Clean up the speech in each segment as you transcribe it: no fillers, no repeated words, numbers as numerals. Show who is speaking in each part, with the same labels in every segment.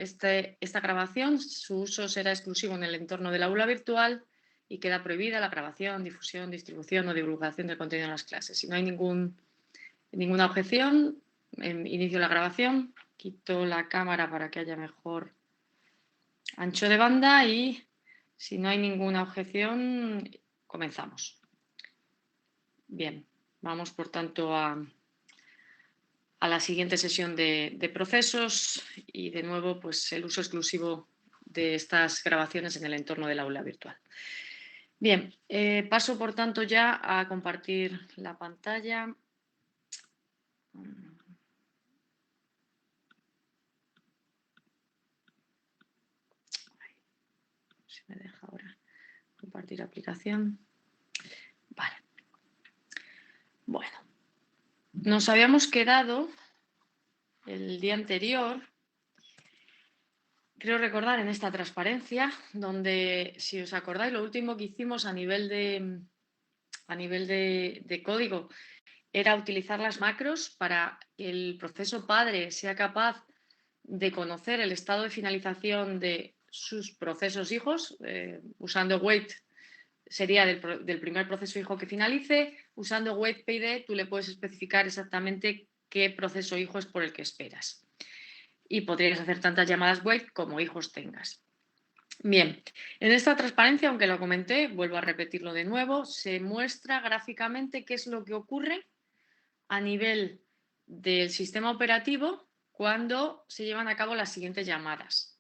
Speaker 1: Esta grabación, su uso será exclusivo en el entorno del aula virtual y queda prohibida la grabación, difusión, distribución o divulgación del contenido en las clases. Si no hay ninguna objeción, inicio la grabación, quito la cámara para que haya mejor ancho de banda y si no hay ninguna objeción, comenzamos. Bien, vamos por tanto a la siguiente sesión de procesos y de nuevo pues el uso exclusivo de estas grabaciones en el entorno del aula virtual. Bien, paso por tanto ya a compartir la pantalla. Si me deja ahora compartir aplicación. Vale. Bueno, nos habíamos quedado el día anterior, creo recordar, en esta transparencia, donde, si os acordáis, lo último que hicimos a nivel de código era utilizar las macros para que el proceso padre sea capaz de conocer el estado de finalización de sus procesos hijos, usando wait sería del primer proceso hijo que finalice, usando waitPD tú le puedes especificar exactamente qué proceso hijo es por el que esperas. Y podrías hacer tantas llamadas wait como hijos tengas. Bien, en esta transparencia, aunque lo comenté, vuelvo a repetirlo de nuevo, se muestra gráficamente qué es lo que ocurre a nivel del sistema operativo cuando se llevan a cabo las siguientes llamadas.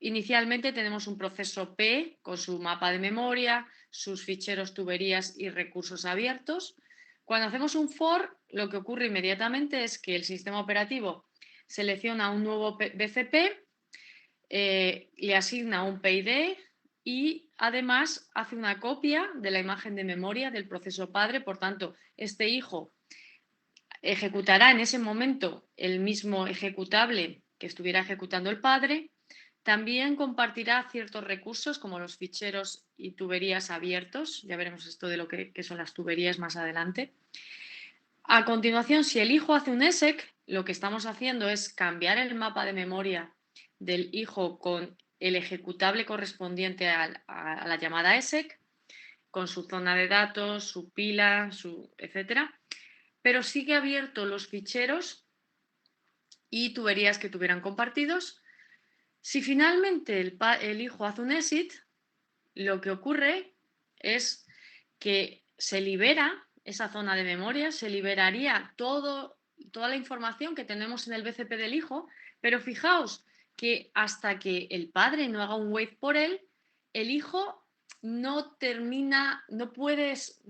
Speaker 1: Inicialmente tenemos un proceso P con su mapa de memoria, sus ficheros, tuberías y recursos abiertos. Cuando hacemos un for, lo que ocurre inmediatamente es que el sistema operativo selecciona un nuevo BCP, le asigna un PID y además hace una copia de la imagen de memoria del proceso padre. Por tanto, este hijo ejecutará en ese momento el mismo ejecutable que estuviera ejecutando el padre. También compartirá ciertos recursos como los ficheros y tuberías abiertos. Ya veremos esto de lo que son las tuberías más adelante. A continuación, si el hijo hace un ESEC, lo que estamos haciendo es cambiar el mapa de memoria del hijo con el ejecutable correspondiente a la llamada ESEC, con su zona de datos, su pila, etcétera. Pero sigue abierto los ficheros y tuberías que tuvieran compartidos. Si finalmente el hijo hace un exit, lo que ocurre es que se libera esa zona de memoria, se liberaría toda la información que tenemos en el BCP del hijo, pero fijaos que hasta que el padre no haga un wait por él, el hijo no termina, no puedes,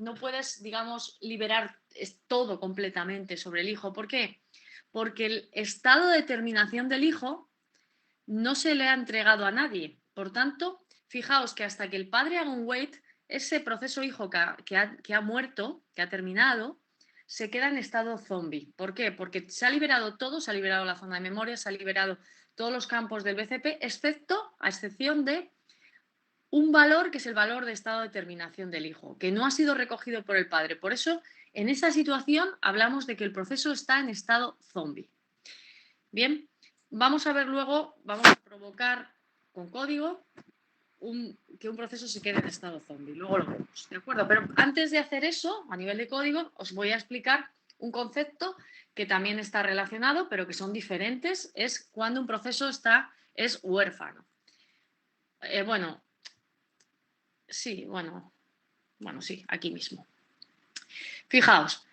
Speaker 1: digamos, liberar todo completamente sobre el hijo. ¿Por qué? Porque el estado de terminación del hijo no se le ha entregado a nadie. Por tanto, fijaos que hasta que el padre haga un wait, ese proceso hijo que ha muerto, que ha terminado, se queda en estado zombie. ¿Por qué? Porque se ha liberado todo, se ha liberado la zona de memoria, se ha liberado todos los campos del BCP, a excepción de un valor que es el valor de estado de terminación del hijo, que no ha sido recogido por el padre. Por eso, en esa situación hablamos de que el proceso está en estado zombie. Bien, vamos a ver luego, vamos a provocar con código que un proceso se quede en estado zombie. Luego lo vemos, ¿de acuerdo? Pero antes de hacer eso, a nivel de código, os voy a explicar un concepto que también está relacionado, pero que son diferentes. Es cuando un proceso es huérfano. Bueno, sí, sí, aquí mismo. Fijaos,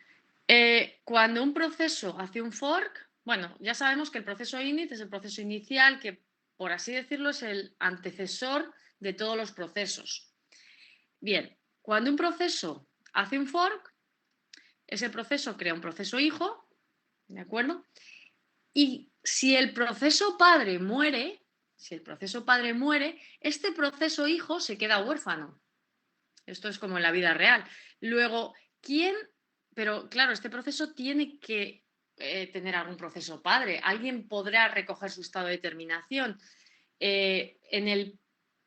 Speaker 1: cuando un proceso hace un fork, bueno, ya sabemos que el proceso init es el proceso inicial que, por así decirlo, es el antecesor de todos los procesos. Bien, cuando un proceso hace un fork, ese proceso crea un proceso hijo, ¿de acuerdo? Y si el proceso padre muere, este proceso hijo se queda huérfano. Esto es como en la vida real. Luego, pero claro, este proceso tiene que tener algún proceso padre. Alguien podrá recoger su estado de terminación. En el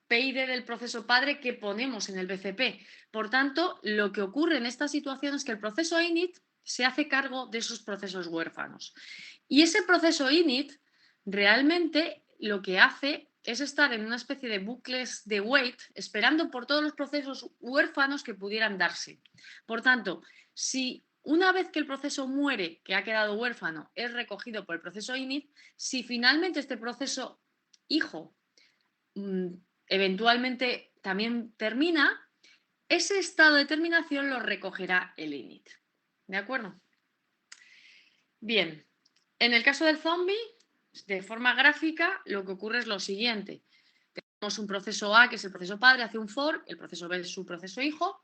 Speaker 1: PID del proceso padre que ponemos en el BCP. Por tanto, lo que ocurre en esta situación es que el proceso init se hace cargo de esos procesos huérfanos. Y ese proceso init realmente lo que hace es estar en una especie de bucles de wait, esperando por todos los procesos huérfanos que pudieran darse. Por tanto, si una vez que el proceso muere, que ha quedado huérfano, es recogido por el proceso init, si finalmente este proceso hijo eventualmente también termina, ese estado de terminación lo recogerá el init. ¿De acuerdo? Bien, en el caso del zombie, de forma gráfica, lo que ocurre es lo siguiente. Tenemos un proceso A, que es el proceso padre, hace un for, el proceso B es su proceso hijo.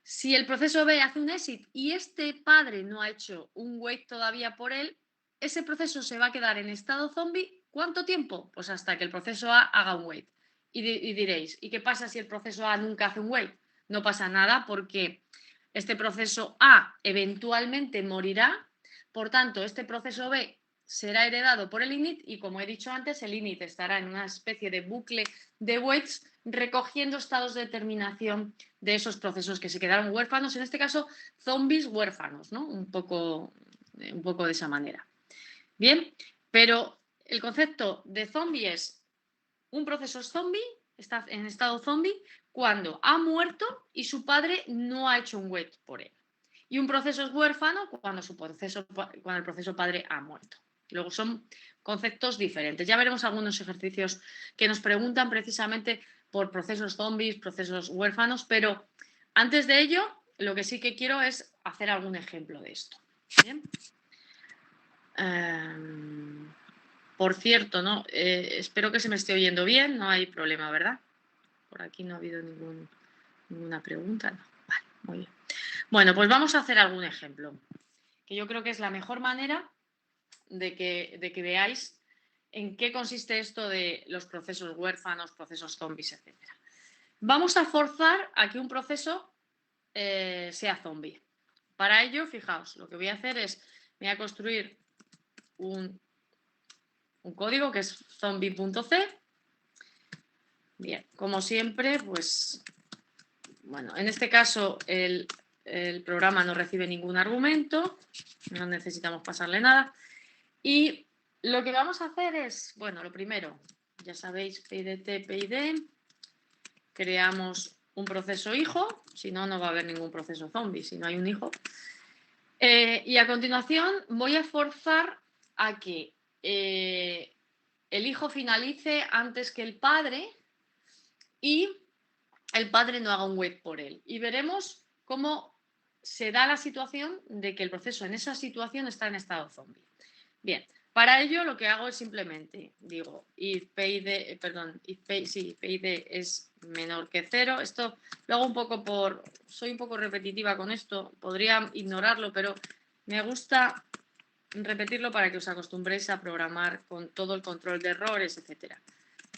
Speaker 1: Si el proceso B hace un exit y este padre no ha hecho un wait todavía por él, ese proceso se va a quedar en estado zombie. ¿Cuánto tiempo? Pues hasta que el proceso A haga un wait. Y diréis, ¿y qué pasa si el proceso A nunca hace un wait? No pasa nada porque este proceso A eventualmente morirá. Por tanto, este proceso B será heredado por el init y, como he dicho antes, el init estará en una especie de bucle de waits recogiendo estados de terminación de esos procesos que se quedaron huérfanos, en este caso zombies huérfanos, ¿no? Un poco de esa manera. Bien, pero el concepto de zombie es un proceso zombie, está en estado zombie, cuando ha muerto y su padre no ha hecho un wait por él. Y un proceso es huérfano cuando el proceso padre ha muerto. Luego son conceptos diferentes. Ya veremos algunos ejercicios que nos preguntan precisamente por procesos zombies, procesos huérfanos, pero antes de ello, lo que sí que quiero es hacer algún ejemplo de esto. ¿Bien? Por cierto, ¿no? Espero que se me esté oyendo bien, no hay problema, ¿verdad? Por aquí no ha habido ninguna pregunta. No. Vale, muy bien. Bueno, pues vamos a hacer algún ejemplo, que yo creo que es la mejor manera de que veáis en qué consiste esto de los procesos huérfanos, procesos zombies, etc. Vamos a forzar a que un proceso sea zombie. Para ello, fijaos, lo que voy a hacer es, voy a construir un código que es zombie.c. Bien, como siempre, pues, bueno, en este caso el programa no recibe ningún argumento, no necesitamos pasarle nada. Y lo que vamos a hacer es, bueno, lo primero, ya sabéis, PIDT, PID, creamos un proceso hijo, si no, no va a haber ningún proceso zombie, si no hay un hijo. Y a continuación voy a forzar a que el hijo finalice antes que el padre y el padre no haga un wait por él. Y veremos cómo se da la situación de que el proceso en esa situación está en estado zombie. Bien, para ello lo que hago es simplemente digo if PID es menor que 0. Esto lo hago un poco soy un poco repetitiva con esto, podría ignorarlo, pero me gusta repetirlo para que os acostumbréis a programar con todo el control de errores, etcétera.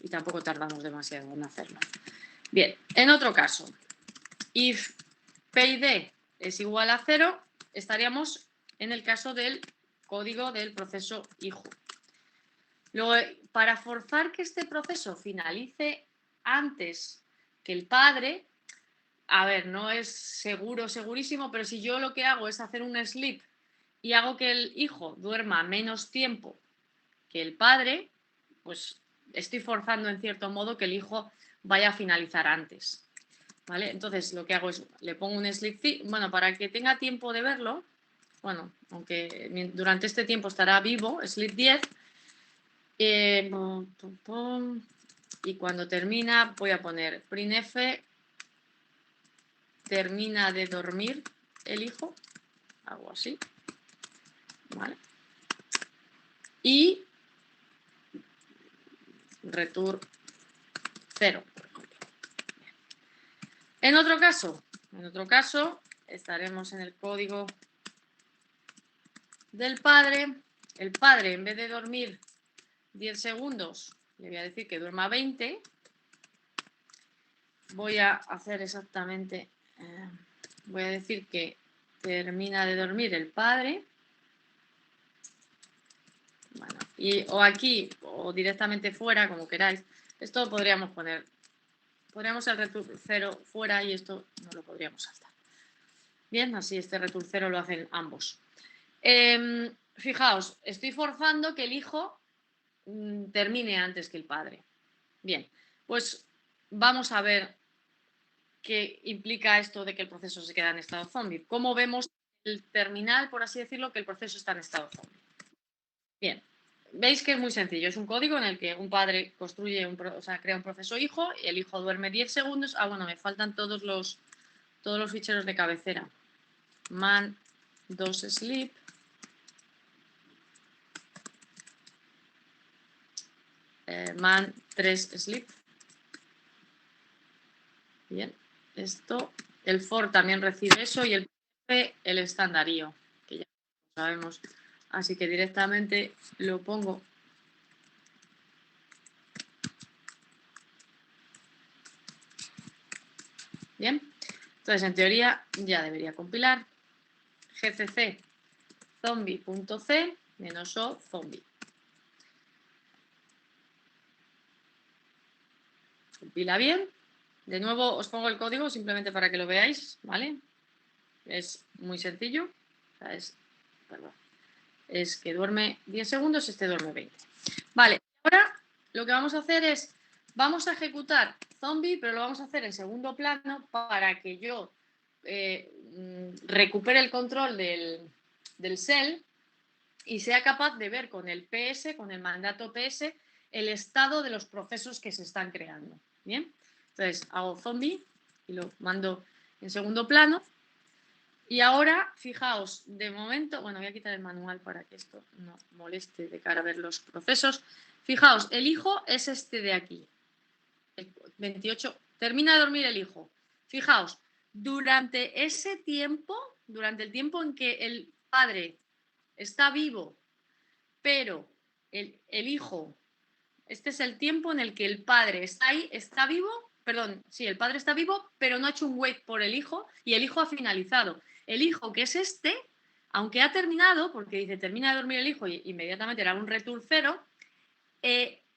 Speaker 1: Y tampoco tardamos demasiado en hacerlo. Bien, en otro caso, if PID es igual a 0, estaríamos en el caso del código del proceso hijo. Luego, para forzar que este proceso finalice antes que el padre, a ver, no es segurísimo, pero si yo lo que hago es hacer un sleep y hago que el hijo duerma menos tiempo que el padre, pues estoy forzando en cierto modo que el hijo vaya a finalizar antes. ¿Vale? Entonces lo que hago es, le pongo un sleep, bueno, para que tenga tiempo de verlo, bueno, aunque durante este tiempo estará vivo, sleep 10, y cuando termina voy a poner printf, termina de dormir el hijo, algo así, ¿vale? Y return 0. En otro caso, estaremos en el código del padre. El padre, en vez de dormir 10 segundos, le voy a decir que duerma 20. Voy a hacer exactamente, voy a decir que termina de dormir el padre. Bueno, o aquí o directamente fuera, como queráis. Esto podríamos el return 0 fuera y esto no lo podríamos saltar. Bien, así este return 0 lo hacen ambos. Fijaos, estoy forzando que el hijo termine antes que el padre. Bien, pues vamos a ver qué implica esto de que el proceso se queda en estado zombie. ¿Cómo vemos el terminal, por así decirlo, que el proceso está en estado zombie? Bien, veis que es muy sencillo. Es un código en el que un padre construye, crea un proceso hijo, y el hijo duerme 10 segundos. Ah, bueno, me faltan todos los ficheros de cabecera. Man 2 sleep. Man 3 sleep. Bien, esto, el for también recibe eso y el PF el estandarío, que ya lo sabemos. Así que directamente lo pongo. Bien, entonces en teoría ya debería compilar. gcc zombie.c -o zombie. Compila bien. De nuevo os pongo el código simplemente para que lo veáis, ¿vale? Es muy sencillo. O sea, es que duerme 10 segundos, este duerme 20. Vale, ahora lo que vamos a hacer es, vamos a ejecutar zombie, pero lo vamos a hacer en segundo plano para que yo recupere el control del shell y sea capaz de ver con el PS, con el mandato PS, el estado de los procesos que se están creando. Bien, entonces hago zombie y lo mando en segundo plano. Y ahora, fijaos, de momento, bueno, voy a quitar el manual para que esto no moleste de cara a ver los procesos. Fijaos, el hijo es este de aquí, el 28, termina de dormir el hijo. Fijaos, durante ese tiempo, durante el tiempo en que el padre está vivo, pero el hijo, este es el tiempo en el que el padre está ahí, está vivo, perdón, sí, el padre está vivo, pero no ha hecho un wait por el hijo y el hijo ha finalizado. El hijo, que es este, aunque ha terminado, porque dice termina de dormir el hijo y inmediatamente era un return 0,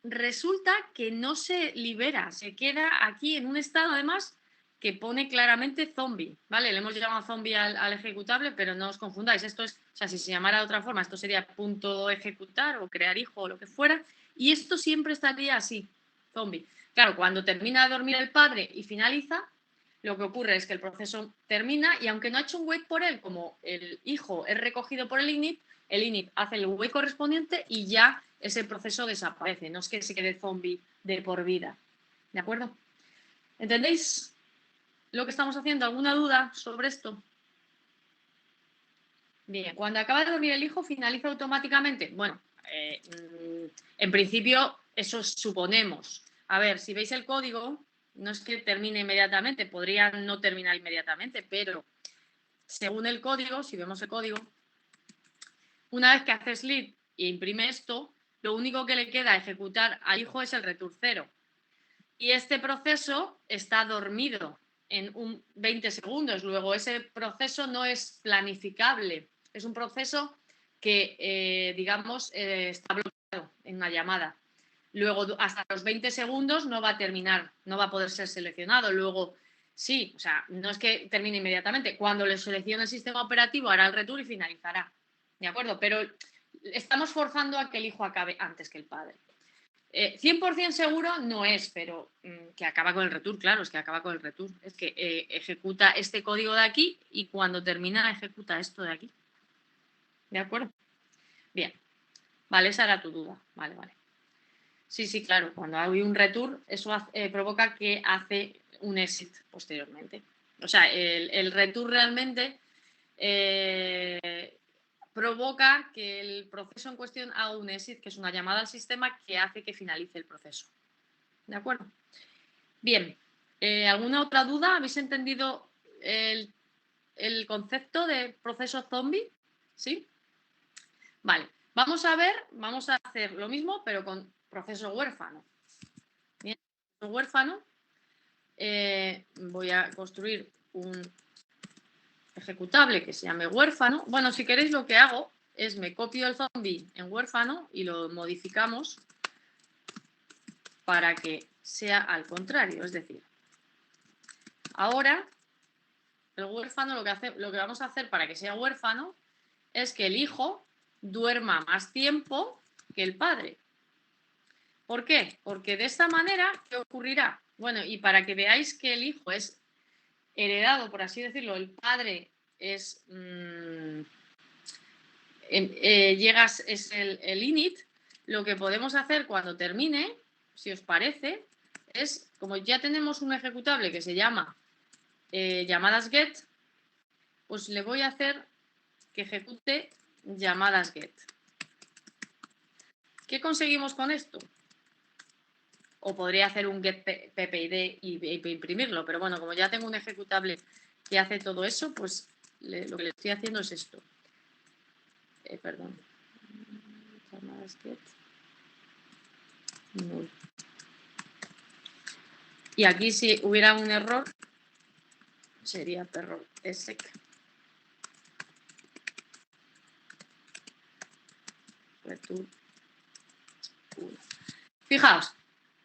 Speaker 1: resulta que no se libera, se queda aquí en un estado además que pone claramente zombie, ¿vale? Le hemos llamado zombie al ejecutable, pero no os confundáis, esto es, o sea, si se llamara de otra forma, esto sería punto ejecutar o crear hijo o lo que fuera, y esto siempre estaría así, zombie. Claro, cuando termina de dormir el padre y finaliza, lo que ocurre es que el proceso termina y aunque no ha hecho un wait por él, como el hijo es recogido por el init hace el wait correspondiente y ya ese proceso desaparece. No es que se quede zombie de por vida. ¿De acuerdo? ¿Entendéis lo que estamos haciendo? ¿Alguna duda sobre esto? Bien, cuando acaba de dormir el hijo, ¿finaliza automáticamente? Bueno, en principio eso suponemos. A ver, si veis el código, no es que termine inmediatamente, podría no terminar inmediatamente, pero según el código, si vemos el código, una vez que hace sleep e imprime esto, lo único que le queda ejecutar al hijo es el return 0. Y este proceso está dormido en 20 segundos. Luego, ese proceso no es planificable. Es un proceso que, digamos, está bloqueado en una llamada. Luego, hasta los 20 segundos no va a terminar, no va a poder ser seleccionado. Luego, sí, o sea, no es que termine inmediatamente. Cuando le seleccione el sistema operativo, hará el return y finalizará. ¿De acuerdo? Pero estamos forzando a que el hijo acabe antes que el padre. 100% seguro no es, pero que acaba con el return, claro, es que acaba con el return. Es que ejecuta este código de aquí y cuando termina ejecuta esto de aquí. ¿De acuerdo? Bien. Vale, esa era tu duda. Vale, vale. Sí, sí, claro. Cuando hay un return, eso provoca que hace un exit posteriormente. O sea, el return realmente provoca que el proceso en cuestión haga un exit, que es una llamada al sistema que hace que finalice el proceso. ¿De acuerdo? Bien, ¿alguna otra duda? ¿Habéis entendido el concepto de proceso zombie? ¿Sí? Vale, vamos a hacer lo mismo, pero con proceso huérfano. Bien, proceso huérfano, voy a construir un ejecutable que se llame huérfano. Bueno, si queréis lo que hago es me copio el zombie en huérfano y lo modificamos para que sea al contrario, es decir, ahora el huérfano lo que vamos a hacer para que sea huérfano es que el hijo duerma más tiempo que el padre. ¿Por qué? Porque de esta manera, ¿qué ocurrirá? Bueno, y para que veáis que el hijo es heredado, por así decirlo, el padre es es el init, lo que podemos hacer cuando termine, si os parece, es, como ya tenemos un ejecutable que se llama llamadas get, pues le voy a hacer que ejecute llamadas get. ¿Qué conseguimos con esto? O podría hacer un get ppid y imprimirlo, pero bueno, como ya tengo un ejecutable que hace todo eso, pues lo que le estoy haciendo es esto. Perdón. Llamadas get. No. Y aquí si hubiera un error, sería perro sec. Return 1. Fijaos,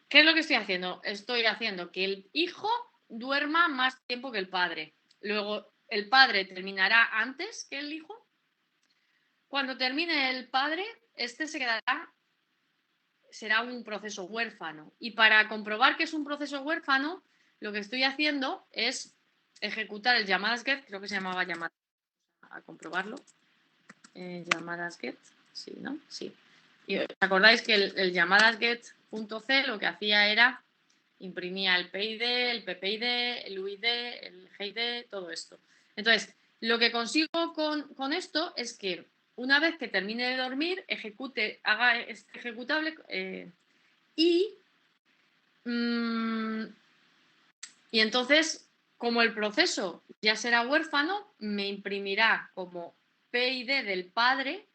Speaker 1: ¿qué es lo que estoy haciendo? Estoy haciendo que el hijo duerma más tiempo que el padre. Luego, el padre terminará antes que el hijo. Cuando termine el padre, este será un proceso huérfano. Y para comprobar que es un proceso huérfano, lo que estoy haciendo es ejecutar el llamadas get, creo que se llamaba llamadas, a comprobarlo. Llamadas get, sí, ¿no? Sí. Y os acordáis que el llamadas get.c lo que hacía era imprimía el PID, el PPID, el UID, el GID, todo esto. Entonces, lo que consigo con esto es que una vez que termine de dormir, haga este ejecutable y entonces, como el proceso ya será huérfano, me imprimirá como PID del padre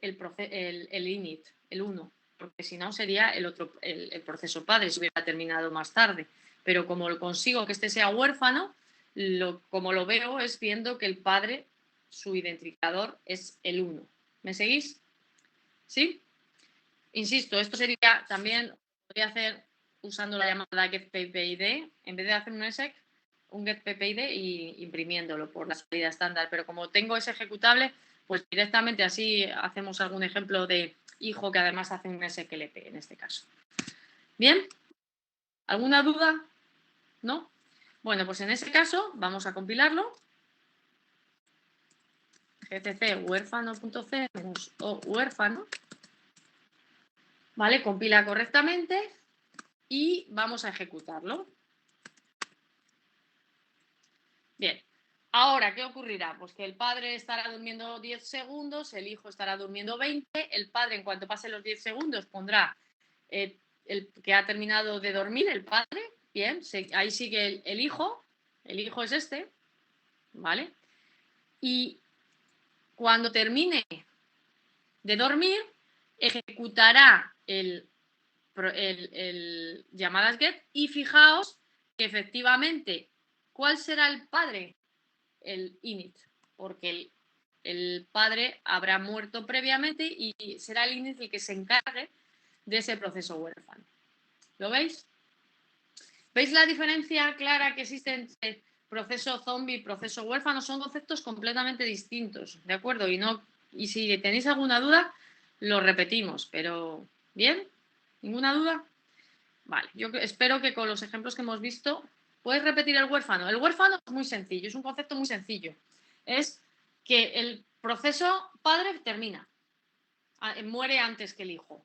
Speaker 1: el init, el 1, porque si no sería el proceso padre si hubiera terminado más tarde. Pero como lo consigo que este sea huérfano, como lo veo es viendo que el padre, su identificador es el 1. ¿Me seguís? ¿Sí? Insisto, esto sería también, podría hacer usando la llamada getPPID, en vez de hacer un exec, un getPPID y imprimiéndolo por la salida estándar. Pero como tengo ese ejecutable, pues directamente así hacemos algún ejemplo de hijo que además hace un SQLP en este caso. ¿Bien? ¿Alguna duda? ¿No? Bueno, pues en ese caso vamos a compilarlo. gcc huérfano.c o huérfano. ¿Vale? Compila correctamente y vamos a ejecutarlo. Bien, ahora, ¿qué ocurrirá? Pues que el padre estará durmiendo 10 segundos, el hijo estará durmiendo 20, el padre en cuanto pase los 10 segundos pondrá el que ha terminado de dormir, el padre, bien, ahí sigue el hijo es este, ¿vale? Y cuando termine de dormir, ejecutará el llamadas get y fijaos que efectivamente, ¿cuál será el padre? El init, porque el padre habrá muerto previamente y será el init el que se encargue de ese proceso huérfano. ¿Lo veis? ¿Veis la diferencia clara que existe entre proceso zombie y proceso huérfano? Son conceptos completamente distintos, ¿de acuerdo? Y si tenéis alguna duda, lo repetimos, pero ¿bien? ¿Ninguna duda? Vale, yo espero que con los ejemplos que hemos visto, ¿puedes repetir el huérfano? El huérfano es muy sencillo, es un concepto muy sencillo. Es que el proceso padre termina, muere antes que el hijo.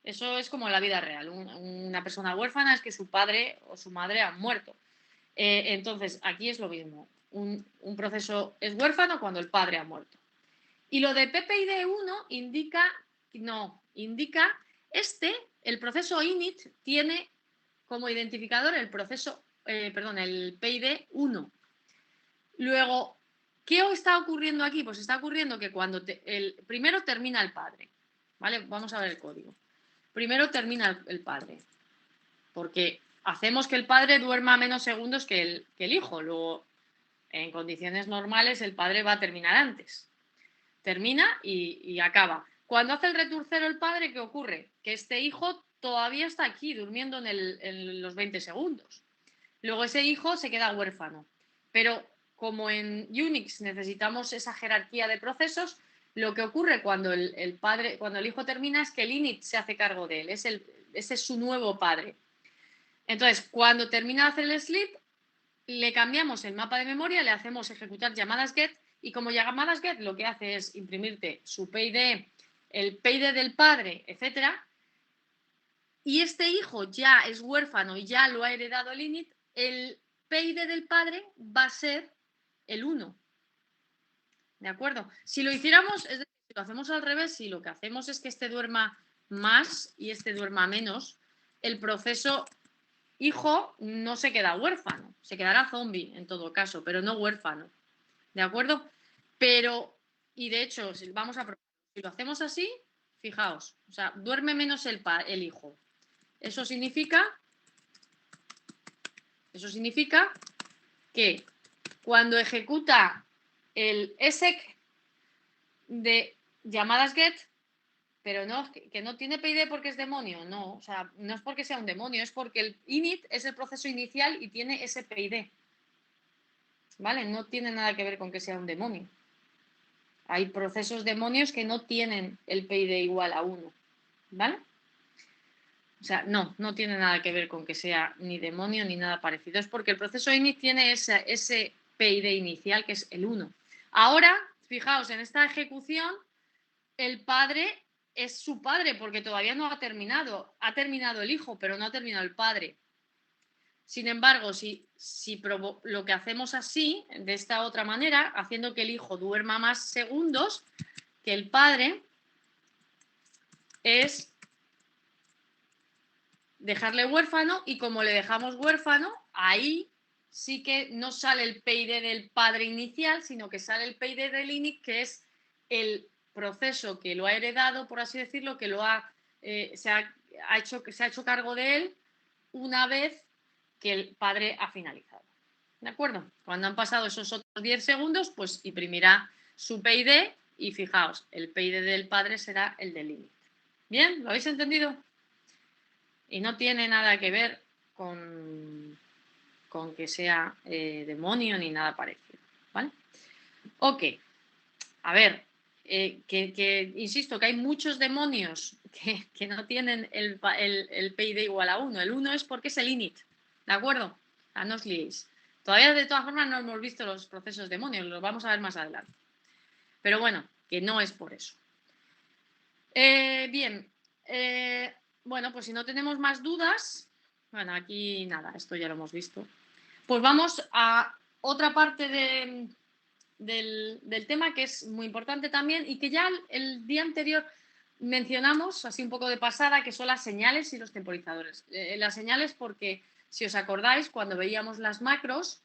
Speaker 1: Eso es como en la vida real. Una persona huérfana es que su padre o su madre han muerto. Entonces, aquí es lo mismo. Un proceso es huérfano cuando el padre ha muerto. Y lo de PPID1 indica el proceso init tiene como identificador el proceso, el PID1. Luego, ¿qué está ocurriendo aquí? Pues está ocurriendo que cuando primero termina el padre, ¿vale? Vamos a ver el código. Primero termina el padre, porque hacemos que el padre duerma menos segundos que el hijo. Luego, en condiciones normales, el padre va a terminar antes. Termina y acaba. Cuando hace el return 0 el padre, ¿qué ocurre? Que este hijo todavía está aquí durmiendo en los 20 segundos. Luego ese hijo se queda huérfano. Pero como en Unix necesitamos esa jerarquía de procesos, lo que ocurre cuando el hijo termina es que el init se hace cargo de él. Es ese es su nuevo padre. Entonces, cuando termina de hacer el sleep, le cambiamos el mapa de memoria, le hacemos ejecutar llamadas get y como llamadas get lo que hace es imprimirte su PID, el PID del padre, etcétera. Y este hijo ya es huérfano y ya lo ha heredado el init, el PID del padre va a ser el 1. ¿De acuerdo? Si lo hiciéramos, es decir, si lo hacemos al revés, si lo que hacemos es que este duerma más y este duerma menos, el proceso hijo no se queda huérfano, se quedará zombie en todo caso, pero no huérfano. ¿De acuerdo? Pero, y de hecho, si vamos a probar, si lo hacemos así, fijaos, o sea, duerme menos el hijo. Eso significa que cuando ejecuta el exec de llamadas get, pero no, que no tiene PID porque es demonio, no, o sea, no es porque sea un demonio, es porque el init es el proceso inicial y tiene ese PID, ¿vale? No tiene nada que ver con que sea un demonio. Hay procesos demonios que no tienen el PID igual a 1, ¿vale? O sea, no tiene nada que ver con que sea ni demonio ni nada parecido. Es porque el proceso init tiene ese PID inicial que es el 1. Ahora, fijaos, en esta ejecución, el padre es su padre porque todavía no ha terminado. Ha terminado el hijo, pero no ha terminado el padre. Sin embargo, si lo que hacemos así, de esta otra manera, haciendo que el hijo duerma más segundos que el padre, es dejarle huérfano y como le dejamos huérfano, ahí sí que no sale el PID del padre inicial, sino que sale el PID del init, que es el proceso que lo ha heredado, por así decirlo, que se ha hecho cargo de él una vez que el padre ha finalizado. ¿De acuerdo? Cuando han pasado esos otros 10 segundos, pues imprimirá su PID y fijaos, el PID del padre será el del init. ¿Bien? ¿Lo habéis entendido? Y no tiene nada que ver con que sea demonio ni nada parecido. ¿Vale? Ok. A ver, insisto que hay muchos demonios que no tienen el PID igual a 1. El 1 es porque es el init. ¿De acuerdo? No os liéis. Todavía de todas formas no hemos visto los procesos demonios, los vamos a ver más adelante. Pero bueno, que no es por eso. Bien. Bueno, pues si no tenemos más dudas, bueno, aquí nada, esto ya lo hemos visto. Pues vamos a otra parte del tema que es muy importante también y que ya el día anterior mencionamos, así un poco de pasada, que son las señales y los temporizadores. Las señales porque, si os acordáis, cuando veíamos las macros,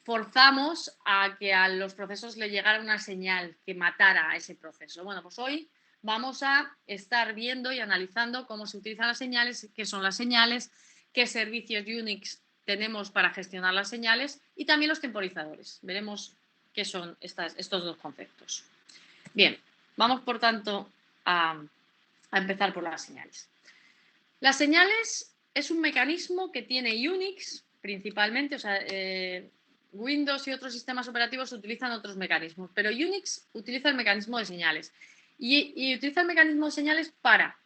Speaker 1: forzamos a que a los procesos le llegara una señal que matara a ese proceso. Bueno, pues hoy vamos a estar viendo y analizando cómo se utilizan las señales, qué son las señales, qué servicios Unix tenemos para gestionar las señales y también los temporizadores. Veremos qué son estos dos conceptos. Bien, vamos por tanto a empezar por las señales. Las señales es un mecanismo que tiene Unix principalmente, o sea, Windows y otros sistemas operativos utilizan otros mecanismos, pero Unix utiliza el mecanismo de señales y utiliza el mecanismo de señales para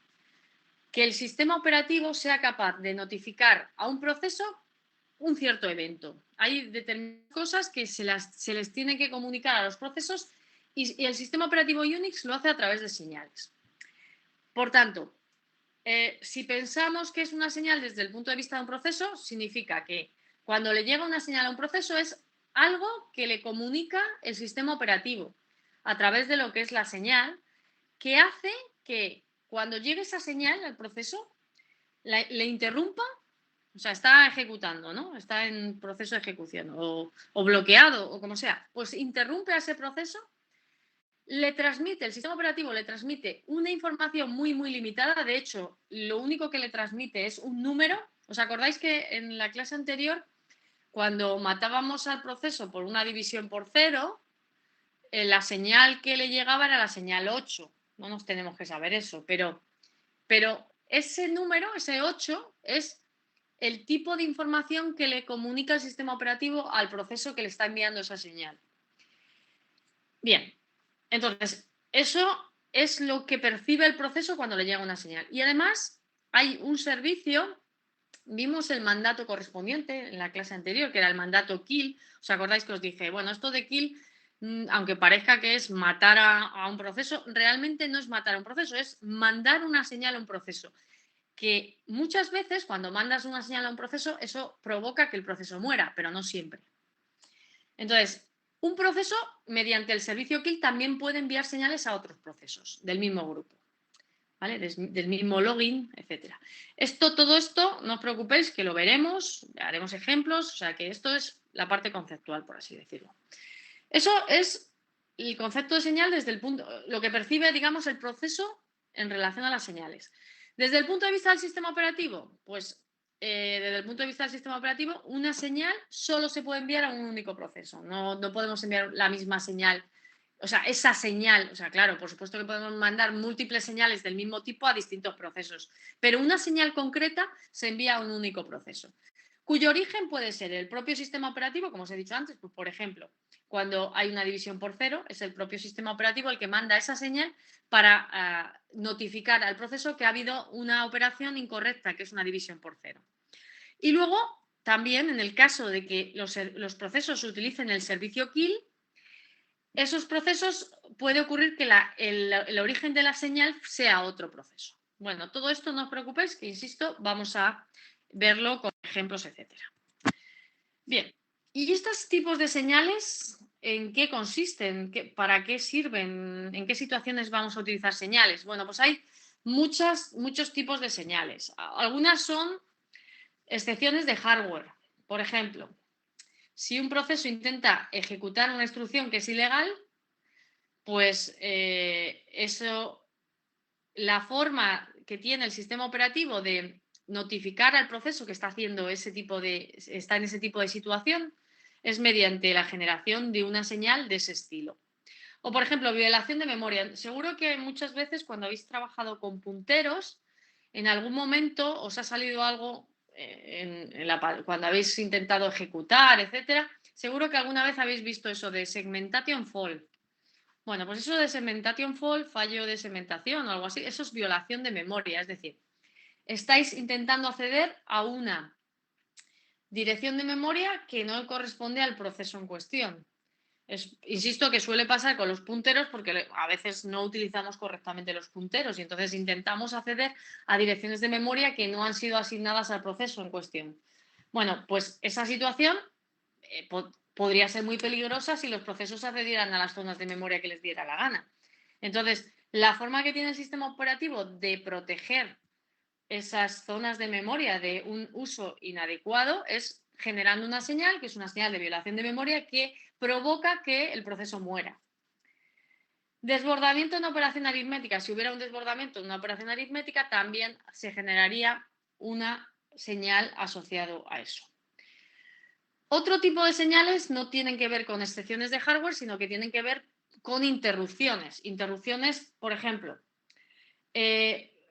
Speaker 1: que el sistema operativo sea capaz de notificar a un proceso un cierto evento. Hay determinadas cosas que se les tiene que comunicar a los procesos y el sistema operativo Unix lo hace a través de señales. Por tanto, si pensamos que es una señal desde el punto de vista de un proceso, significa que cuando le llega una señal a un proceso es algo que le comunica el sistema operativo a través de lo que es la señal, que hace que cuando llegue esa señal al proceso le interrumpa, o sea, está ejecutando, ¿no? Está en proceso de ejecución o bloqueado o como sea, pues interrumpe a ese proceso, el sistema operativo le transmite una información muy, muy limitada. De hecho, lo único que le transmite es un número. ¿Os acordáis que en la clase anterior, cuando matábamos al proceso por una división por 0, la señal que le llegaba era la señal 8? No nos tenemos que saber eso, pero ese número, ese 8, es el tipo de información que le comunica el sistema operativo al proceso que le está enviando esa señal. Bien, entonces, eso es lo que percibe el proceso cuando le llega una señal. Y además, hay un servicio. Vimos el mandato correspondiente en la clase anterior, que era el mandato kill. ¿Os acordáis que os dije? Bueno, esto de kill, aunque parezca que es matar a un proceso, realmente no es matar a un proceso, es mandar una señal a un proceso. Que muchas veces cuando mandas una señal a un proceso, eso provoca que el proceso muera, pero no siempre. Entonces, un proceso, mediante el servicio kill, también puede enviar señales a otros procesos del mismo grupo. ¿Vale? Del mismo login, etcétera. Todo esto, no os preocupéis, que lo veremos, haremos ejemplos, o sea que esto es la parte conceptual, por así decirlo. Eso es el concepto de señal desde el punto, lo que percibe, digamos, el proceso en relación a las señales. Desde el punto de vista del sistema operativo, pues desde el punto de vista del sistema operativo, una señal solo se puede enviar a un único proceso. No podemos enviar la misma señal. O sea, esa señal, o sea, claro, por supuesto que podemos mandar múltiples señales del mismo tipo a distintos procesos, pero una señal concreta se envía a un único proceso, cuyo origen puede ser el propio sistema operativo, como os he dicho antes, pues por ejemplo, cuando hay una división por cero, es el propio sistema operativo el que manda esa señal para notificar al proceso que ha habido una operación incorrecta, que es una división por cero. Y luego, también en el caso de que los procesos utilicen el servicio kill, esos procesos puede ocurrir que el origen de la señal sea otro proceso. Bueno, todo esto no os preocupéis, que insisto, vamos a verlo con ejemplos, etcétera. Bien, ¿y estos tipos de señales en qué consisten? ¿Para qué sirven? ¿En qué situaciones vamos a utilizar señales? Bueno, pues hay muchos tipos de señales. Algunas son excepciones de hardware. Por ejemplo, si un proceso intenta ejecutar una instrucción que es ilegal, pues la forma que tiene el sistema operativo de notificar al proceso que está haciendo está en ese tipo de situación es mediante la generación de una señal de ese estilo. O, por ejemplo, violación de memoria. Seguro que muchas veces cuando habéis trabajado con punteros, en algún momento os ha salido algo cuando habéis intentado ejecutar, etcétera. Seguro que alguna vez habéis visto eso de segmentation fault. Bueno, pues eso de segmentation fault, fallo de segmentación o algo así, eso es violación de memoria. Es decir, estáis intentando acceder a una dirección de memoria que no corresponde al proceso en cuestión. Insisto que suele pasar con los punteros porque a veces no utilizamos correctamente los punteros y entonces intentamos acceder a direcciones de memoria que no han sido asignadas al proceso en cuestión. Bueno, pues esa situación podría ser muy peligrosa si los procesos accedieran a las zonas de memoria que les diera la gana. Entonces, la forma que tiene el sistema operativo de proteger esas zonas de memoria de un uso inadecuado es generando una señal, que es una señal de violación de memoria, que provoca que el proceso muera. Desbordamiento en operación aritmética. Si hubiera un desbordamiento en una operación aritmética, también se generaría una señal asociado a eso. Otro tipo de señales no tienen que ver con excepciones de hardware, sino que tienen que ver con interrupciones. Interrupciones, por ejemplo,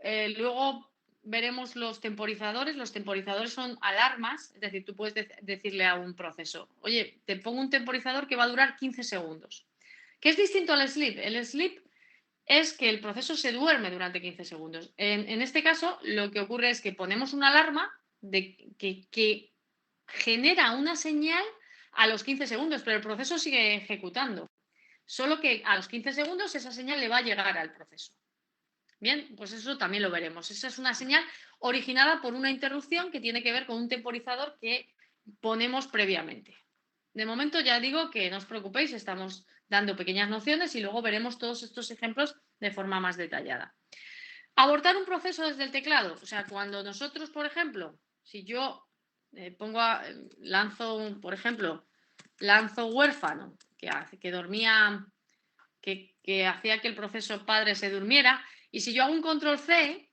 Speaker 1: luego veremos los temporizadores. Los temporizadores son alarmas, es decir, tú puedes decirle a un proceso, oye, te pongo un temporizador que va a durar 15 segundos. ¿Qué es distinto al sleep? El sleep es que el proceso se duerme durante 15 segundos. En este caso, lo que ocurre es que ponemos una alarma que genera una señal a los 15 segundos, pero el proceso sigue ejecutando. Solo que a los 15 segundos esa señal le va a llegar al proceso. Bien, pues eso también lo veremos. Esa es una señal originada por una interrupción que tiene que ver con un temporizador que ponemos previamente. De momento ya digo que no os preocupéis, estamos dando pequeñas nociones y luego veremos todos estos ejemplos de forma más detallada. Abortar un proceso desde el teclado. O sea, cuando nosotros, por ejemplo, si yo lanzo huérfano, que dormía, que hacía que el proceso padre se durmiera, y si yo hago un control C,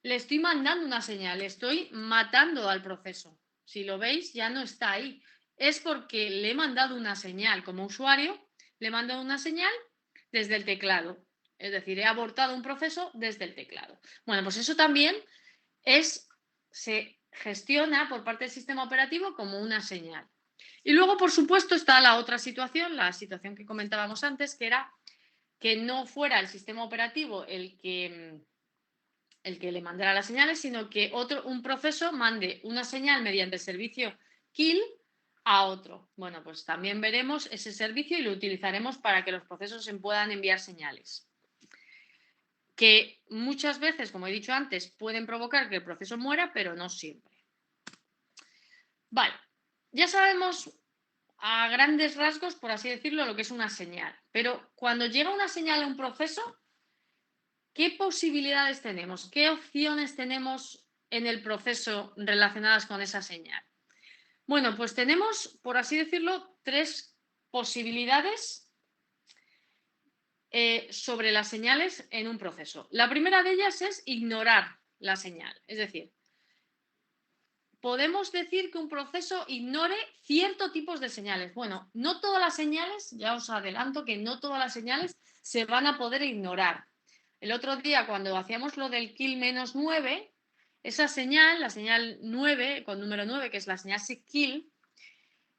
Speaker 1: le estoy mandando una señal, le estoy matando al proceso. Si lo veis, ya no está ahí. Es porque le he mandado una señal como usuario, le he mandado una señal desde el teclado. Es decir, he abortado un proceso desde el teclado. Bueno, pues eso también se gestiona por parte del sistema operativo como una señal. Y luego, por supuesto, está la otra situación, la situación que comentábamos antes, que era que no fuera el sistema operativo el que el que le mandará las señales, sino que un proceso mande una señal mediante el servicio kill a otro. Bueno, pues también veremos ese servicio y lo utilizaremos para que los procesos se puedan enviar señales. Que muchas veces, como he dicho antes, pueden provocar que el proceso muera, pero no siempre. Vale, ya sabemos a grandes rasgos, por así decirlo, lo que es una señal. Pero cuando llega una señal a un proceso, ¿qué posibilidades tenemos? ¿Qué opciones tenemos en el proceso relacionadas con esa señal? Bueno, pues tenemos, por así decirlo, tres posibilidades sobre las señales en un proceso. La primera de ellas es ignorar la señal. Es decir, podemos decir que un proceso ignore ciertos tipos de señales. Bueno, no todas las señales, ya os adelanto que no todas las señales se van a poder ignorar. El otro día, cuando hacíamos lo del kill -9, esa señal, la señal 9, con número 9, que es la señal kill,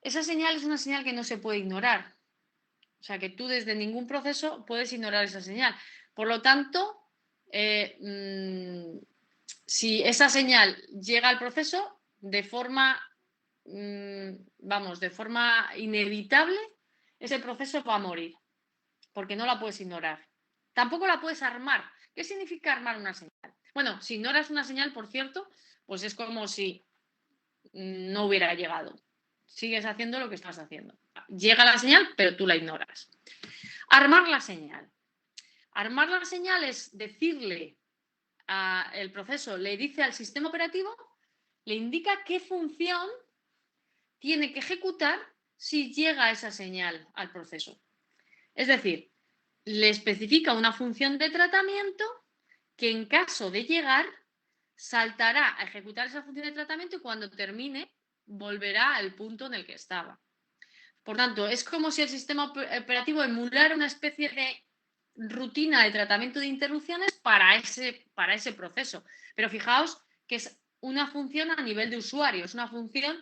Speaker 1: esa señal es una señal que no se puede ignorar. O sea, que tú desde ningún proceso puedes ignorar esa señal. Por lo tanto, si esa señal llega al proceso de forma, de forma inevitable, ese proceso va a morir, porque no la puedes ignorar. Tampoco la puedes armar. ¿Qué significa armar una señal? Bueno, si ignoras una señal, por cierto, pues es como si no hubiera llegado. Sigues haciendo lo que estás haciendo. Llega la señal, pero tú la ignoras. Armar la señal. Armar la señal es decirle el proceso, le dice al sistema operativo, le indica qué función tiene que ejecutar si llega esa señal al proceso. Es decir, le especifica una función de tratamiento que en caso de llegar saltará a ejecutar esa función de tratamiento y cuando termine volverá al punto en el que estaba. Por tanto, es como si el sistema operativo emulara una especie de rutina de tratamiento de interrupciones para ese proceso. Pero fijaos que es una función a nivel de usuario, es una función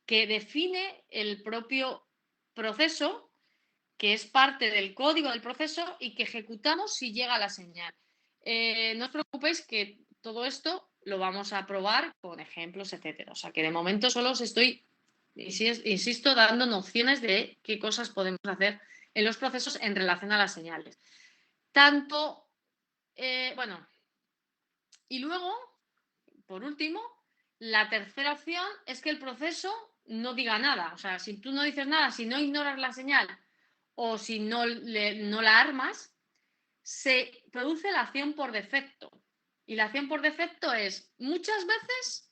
Speaker 1: que define el propio proceso, que es parte del código del proceso y que ejecutamos si llega la señal. No os preocupéis que todo esto lo vamos a probar con ejemplos, etcétera. O sea que de momento solo os estoy, insisto, dando nociones de qué cosas podemos hacer en los procesos en relación a las señales. Tanto, bueno, y luego, por último, la tercera opción es que el proceso no diga nada. O sea, si tú no dices nada, si no ignoras la señal o si no la armas, se produce la acción por defecto. Y la acción por defecto es, muchas veces,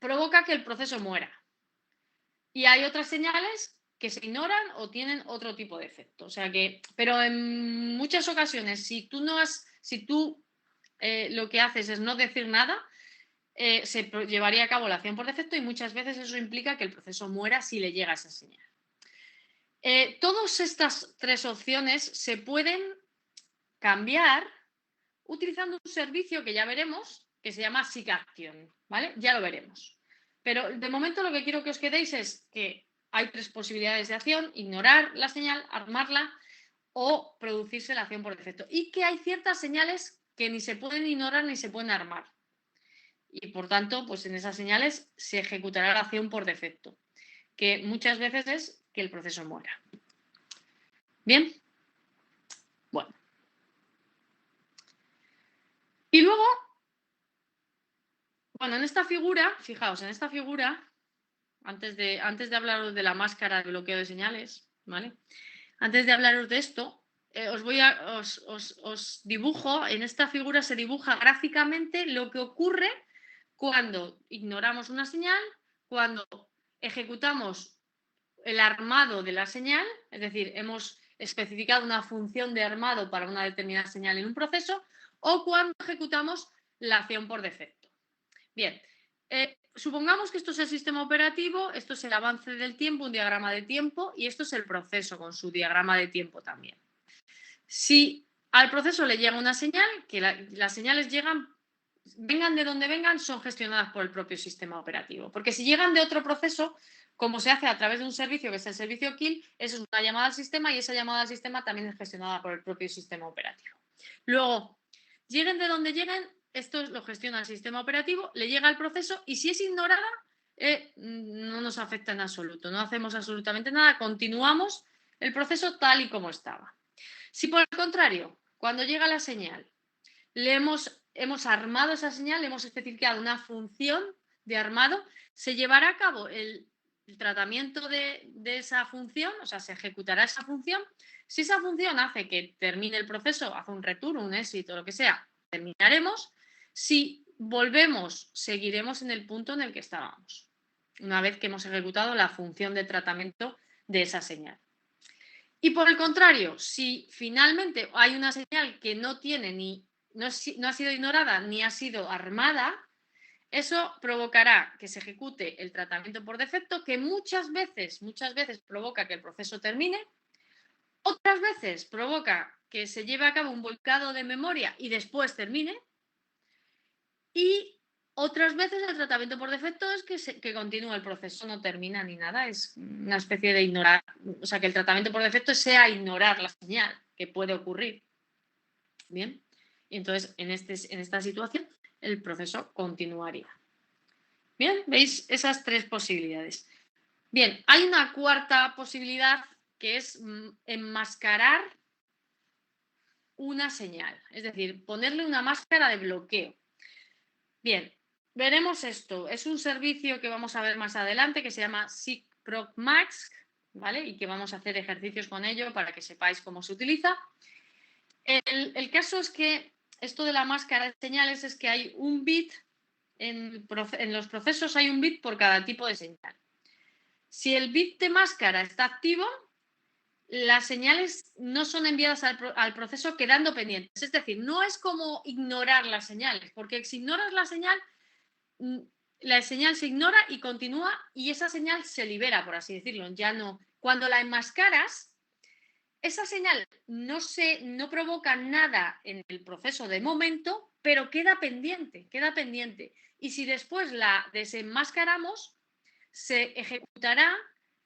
Speaker 1: provoca que el proceso muera. Y hay otras señales que se ignoran o tienen otro tipo de efecto. O sea que, pero en muchas ocasiones, si tú lo que haces es no decir nada, se llevaría a cabo la acción por defecto y muchas veces eso implica que el proceso muera si le llega esa señal. Todas estas tres opciones se pueden cambiar utilizando un servicio que ya veremos, que se llama SIG-Action, ¿vale? Ya lo veremos. Pero de momento lo que quiero que os quedéis es que hay tres posibilidades de acción: ignorar la señal, armarla o producirse la acción por defecto. Y que hay ciertas señales que ni se pueden ignorar ni se pueden armar. Y por tanto, pues en esas señales se ejecutará la acción por defecto, que muchas veces es que el proceso muera. Bien, bueno. Y luego, bueno, en esta figura, fijaos, en esta figura, antes de hablaros de la máscara de bloqueo de señales, ¿vale? Antes de hablaros de esto, os dibujo, en esta figura se dibuja gráficamente lo que ocurre cuando ignoramos una señal, cuando ejecutamos el armado de la señal, es decir, hemos especificado una función de armado para una determinada señal en un proceso, o cuando ejecutamos la acción por defecto. Bien, supongamos que esto es el sistema operativo, esto es el avance del tiempo, un diagrama de tiempo, y esto es el proceso con su diagrama de tiempo también. Si al proceso le llega una señal, que las señales vengan de donde vengan, son gestionadas por el propio sistema operativo. Porque si llegan de otro proceso, como se hace a través de un servicio que es el servicio kill, eso es una llamada al sistema y esa llamada al sistema también es gestionada por el propio sistema operativo. Luego, lleguen de donde lleguen, esto lo gestiona el sistema operativo, le llega al proceso y si es ignorada, no nos afecta en absoluto, no hacemos absolutamente nada, continuamos el proceso tal y como estaba. Si por el contrario, cuando llega la señal, hemos armado esa señal, hemos especificado una función de armado, se llevará a cabo el tratamiento de esa función, o sea, se ejecutará esa función. Si esa función hace que termine el proceso, hace un return, un éxito, lo que sea, terminaremos. Si volvemos, seguiremos en el punto en el que estábamos, una vez que hemos ejecutado la función de tratamiento de esa señal. Y por el contrario, si finalmente hay una señal que no tiene no ha sido ignorada ni ha sido armada, eso provocará que se ejecute el tratamiento por defecto, que muchas veces provoca que el proceso termine, otras veces provoca que se lleve a cabo un volcado de memoria y después termine, y otras veces el tratamiento por defecto es que continúa el proceso, no termina ni nada, es una especie de ignorar, o sea, que el tratamiento por defecto sea ignorar la señal, que puede ocurrir. Bien, y entonces en esta situación el proceso continuaría. Bien, ¿veis esas tres posibilidades? Bien, hay una cuarta posibilidad que es enmascarar una señal, es decir, ponerle una máscara de bloqueo. Bien, veremos esto. Es un servicio que vamos a ver más adelante que se llama SigProcMask, ¿vale? Y que vamos a hacer ejercicios con ello para que sepáis cómo se utiliza. El caso es que esto de la máscara de señales es que hay un bit, en los procesos hay un bit por cada tipo de señal. Si el bit de máscara está activo, las señales no son enviadas al proceso quedando pendientes. Es decir, no es como ignorar las señales, porque si ignoras la señal se ignora y continúa y esa señal se libera, por así decirlo. Ya no. Cuando la enmascaras, esa señal no provoca nada en el proceso de momento, pero queda pendiente. Y si después la desenmascaramos, se ejecutará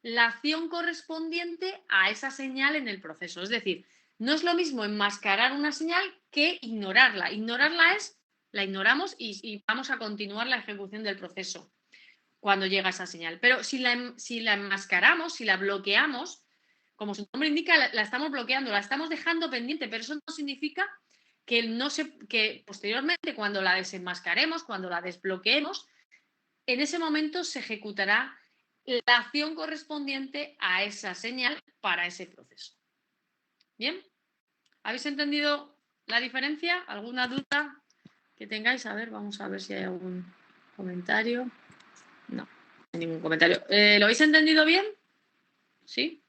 Speaker 1: la acción correspondiente a esa señal en el proceso. Es decir, no es lo mismo enmascarar una señal que ignorarla. La ignoramos y vamos a continuar la ejecución del proceso cuando llega esa señal. Pero si la enmascaramos, si la bloqueamos, como su nombre indica, la estamos bloqueando, la estamos dejando pendiente, pero eso no significa que posteriormente, cuando la desenmascaremos, cuando la desbloqueemos, en ese momento se ejecutará la acción correspondiente a esa señal para ese proceso. ¿Bien? ¿Habéis entendido la diferencia? ¿Alguna duda que tengáis? A ver, vamos a ver si hay algún comentario. No, no hay ningún comentario. ¿Lo habéis entendido bien? ¿Sí?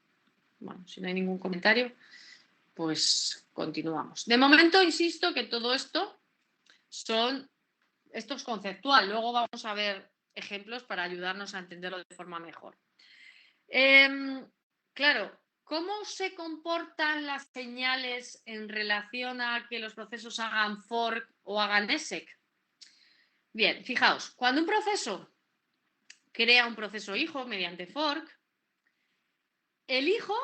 Speaker 1: Bueno, si no hay ningún comentario, pues continuamos. De momento, insisto que todo esto es conceptual. Luego vamos a ver ejemplos para ayudarnos a entenderlo de forma mejor. Claro, ¿cómo se comportan las señales en relación a que los procesos hagan fork o hagan exec? Bien, fijaos, cuando un proceso crea un proceso hijo mediante fork, el hijo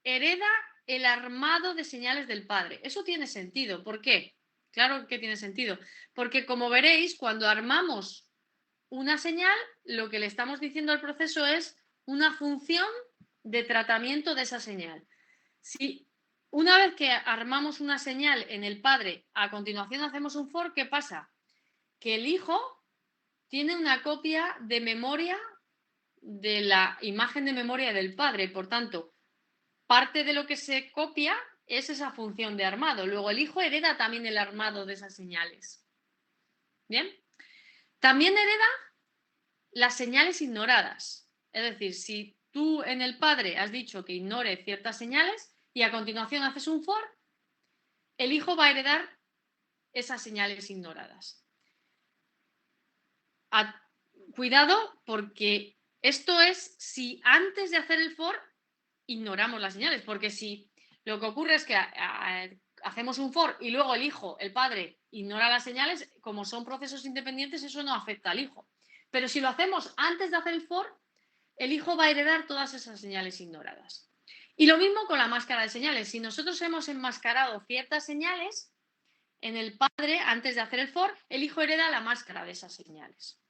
Speaker 1: hereda el armado de señales del padre. Eso tiene sentido. ¿Por qué? Claro que tiene sentido. Porque como veréis, cuando armamos una señal, lo que le estamos diciendo al proceso es una función de tratamiento de esa señal. Si una vez que armamos una señal en el padre, a continuación hacemos un for, ¿qué pasa? Que el hijo tiene una copia de memoria de la imagen de memoria del padre. Por tanto, parte de lo que se copia es esa función de armado. Luego el hijo hereda también el armado de esas señales. ¿Bien? También hereda las señales ignoradas. Es decir, si tú en el padre has dicho que ignore ciertas señales y a continuación haces un for, el hijo va a heredar esas señales ignoradas. Cuidado, porque esto es si antes de hacer el for ignoramos las señales, porque si lo que ocurre es que hacemos un for y luego el hijo, el padre, ignora las señales, como son procesos independientes, eso no afecta al hijo. Pero si lo hacemos antes de hacer el for, el hijo va a heredar todas esas señales ignoradas. Y lo mismo con la máscara de señales. Si nosotros hemos enmascarado ciertas señales, en el padre, antes de hacer el for, el hijo hereda la máscara de esas señales.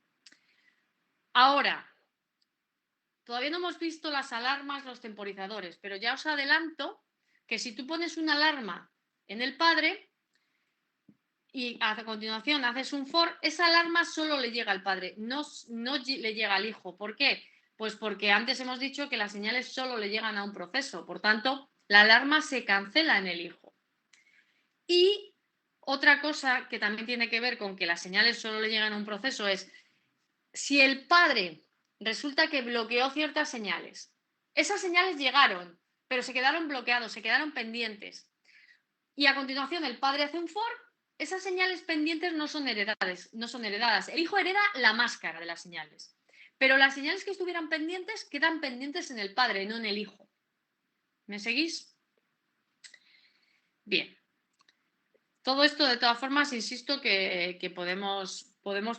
Speaker 1: Ahora, todavía no hemos visto las alarmas, los temporizadores, pero ya os adelanto que si tú pones una alarma en el padre y a continuación haces un for, esa alarma solo le llega al padre, no le llega al hijo. ¿Por qué? Pues porque antes hemos dicho que las señales solo le llegan a un proceso, por tanto, la alarma se cancela en el hijo. Y otra cosa que también tiene que ver con que las señales solo le llegan a un proceso es si el padre resulta que bloqueó ciertas señales, esas señales llegaron, pero se quedaron bloqueados, se quedaron pendientes. Y a continuación el padre hace un for, esas señales pendientes no son heredadas. El hijo hereda la máscara de las señales. Pero las señales que estuvieran pendientes quedan pendientes en el padre, no en el hijo. ¿Me seguís? Bien. Todo esto, de todas formas, insisto que podemos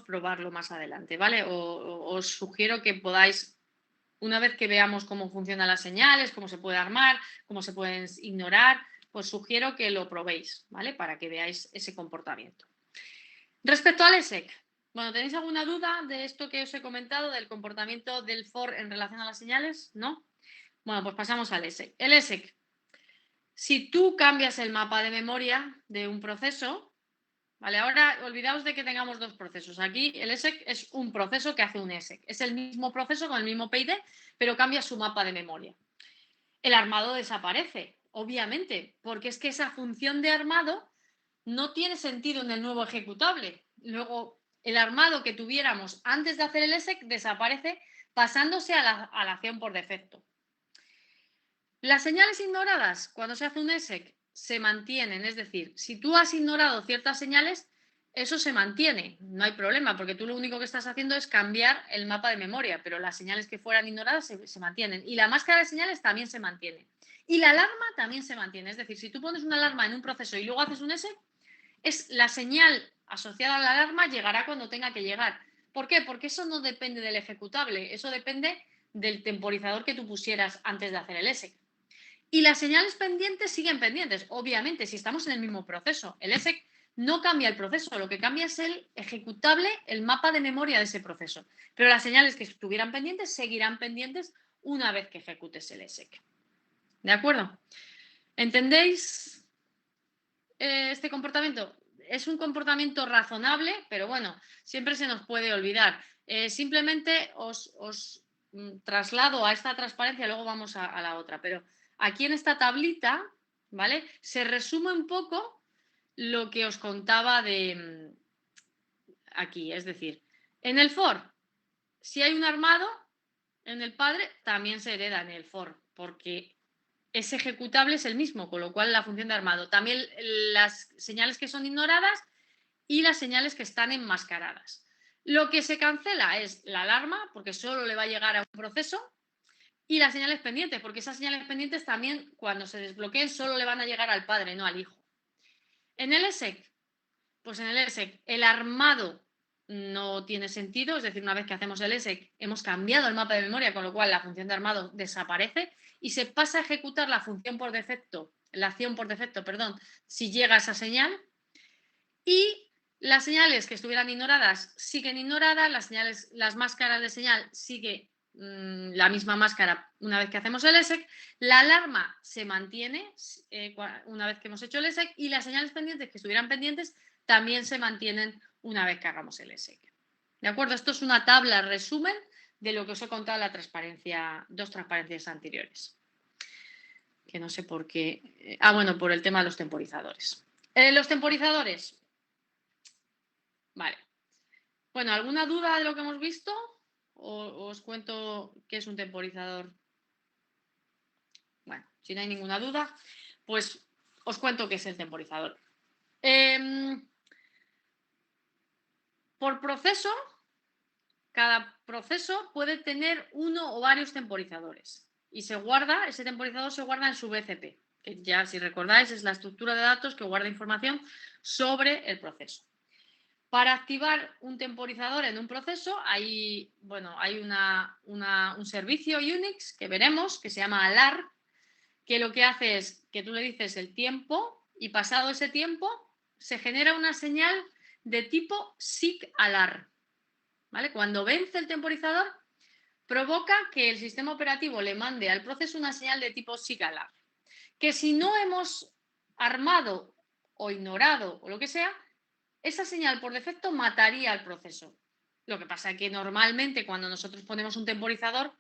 Speaker 1: probarlo más adelante, ¿vale? Os sugiero que podáis, una vez que veamos cómo funcionan las señales, cómo se puede armar, cómo se pueden ignorar, pues sugiero que lo probéis, ¿vale? Para que veáis ese comportamiento. Respecto al ESSEC, bueno, ¿tenéis alguna duda de esto que os he comentado, del comportamiento del for en relación a las señales? ¿No? Bueno, pues pasamos al ESSEC. El ESSEC, si tú cambias el mapa de memoria de un proceso, ¿vale? Ahora olvidaos de que tengamos dos procesos. Aquí el ESSEC es un proceso que hace un ESSEC. Es el mismo proceso con el mismo PID, pero cambia su mapa de memoria. El armado desaparece, obviamente, porque es que esa función de armado no tiene sentido en el nuevo ejecutable. Luego, el armado que tuviéramos antes de hacer el ESSEC desaparece pasándose a la acción por defecto. Las señales ignoradas, cuando se hace un ESSEC, se mantienen. Es decir, si tú has ignorado ciertas señales, eso se mantiene, no hay problema, porque tú lo único que estás haciendo es cambiar el mapa de memoria, pero las señales que fueran ignoradas se mantienen. Y la máscara de señales también se mantiene. Y la alarma también se mantiene. Es decir, si tú pones una alarma en un proceso y luego haces un ESSEC, la señal asociada a la alarma llegará cuando tenga que llegar. ¿Por qué? Porque eso no depende del ejecutable, eso depende del temporizador que tú pusieras antes de hacer el ESSEC. Y las señales pendientes siguen pendientes, obviamente, si estamos en el mismo proceso. El ESSEC no cambia el proceso, lo que cambia es el ejecutable, el mapa de memoria de ese proceso. Pero las señales que estuvieran pendientes seguirán pendientes una vez que ejecutes el ESSEC. ¿De acuerdo? ¿Entendéis este comportamiento? Es un comportamiento razonable, pero bueno, siempre se nos puede olvidar. Simplemente os traslado a esta transparencia, luego vamos a la otra, pero aquí en esta tablita, ¿vale? Se resume un poco lo que os contaba de aquí, es decir, en el for, si hay un armado, en el padre también se hereda en el for, porque ese ejecutable es el mismo, con lo cual la función de armado. También las señales que son ignoradas y las señales que están enmascaradas. Lo que se cancela es la alarma, porque solo le va a llegar a un proceso, y las señales pendientes, porque esas señales pendientes también, cuando se desbloqueen, solo le van a llegar al padre, no al hijo. En el ESSEC, pues en el ESSEC, el armado no tiene sentido, es decir, una vez que hacemos el ESSEC, hemos cambiado el mapa de memoria, con lo cual la función de armado desaparece y se pasa a ejecutar la función por defecto, la acción por defecto, perdón, si llega esa señal. Y las señales que estuvieran ignoradas siguen ignoradas, las máscaras de señal sigue la misma máscara una vez que hacemos el ESSEC, la alarma se mantiene una vez que hemos hecho el ESSEC y las señales pendientes que estuvieran pendientes también se mantienen una vez que hagamos el ESSEC. ¿De acuerdo? Esto es una tabla resumen de lo que os he contado en la transparencia, dos transparencias anteriores. Que no sé por qué. Bueno, por el tema de los temporizadores. Los temporizadores. Vale. Bueno, ¿alguna duda de lo que hemos visto? ¿O os cuento qué es un temporizador? Bueno, si no hay ninguna duda, pues os cuento qué es el temporizador. Por proceso, cada proceso puede tener uno o varios temporizadores. Y ese temporizador se guarda en su BCP, que ya, si recordáis, es la estructura de datos que guarda información sobre el proceso. Para activar un temporizador en un proceso hay un servicio Unix que veremos, que se llama alarm, que lo que hace es que tú le dices el tiempo y pasado ese tiempo se genera una señal de tipo SIG-ALARM, ¿vale? Cuando vence el temporizador, provoca que el sistema operativo le mande al proceso una señal de tipo SIG-ALARM, que si no hemos armado o ignorado o lo que sea, esa señal por defecto mataría al proceso. Lo que pasa es que normalmente cuando nosotros ponemos un temporizador,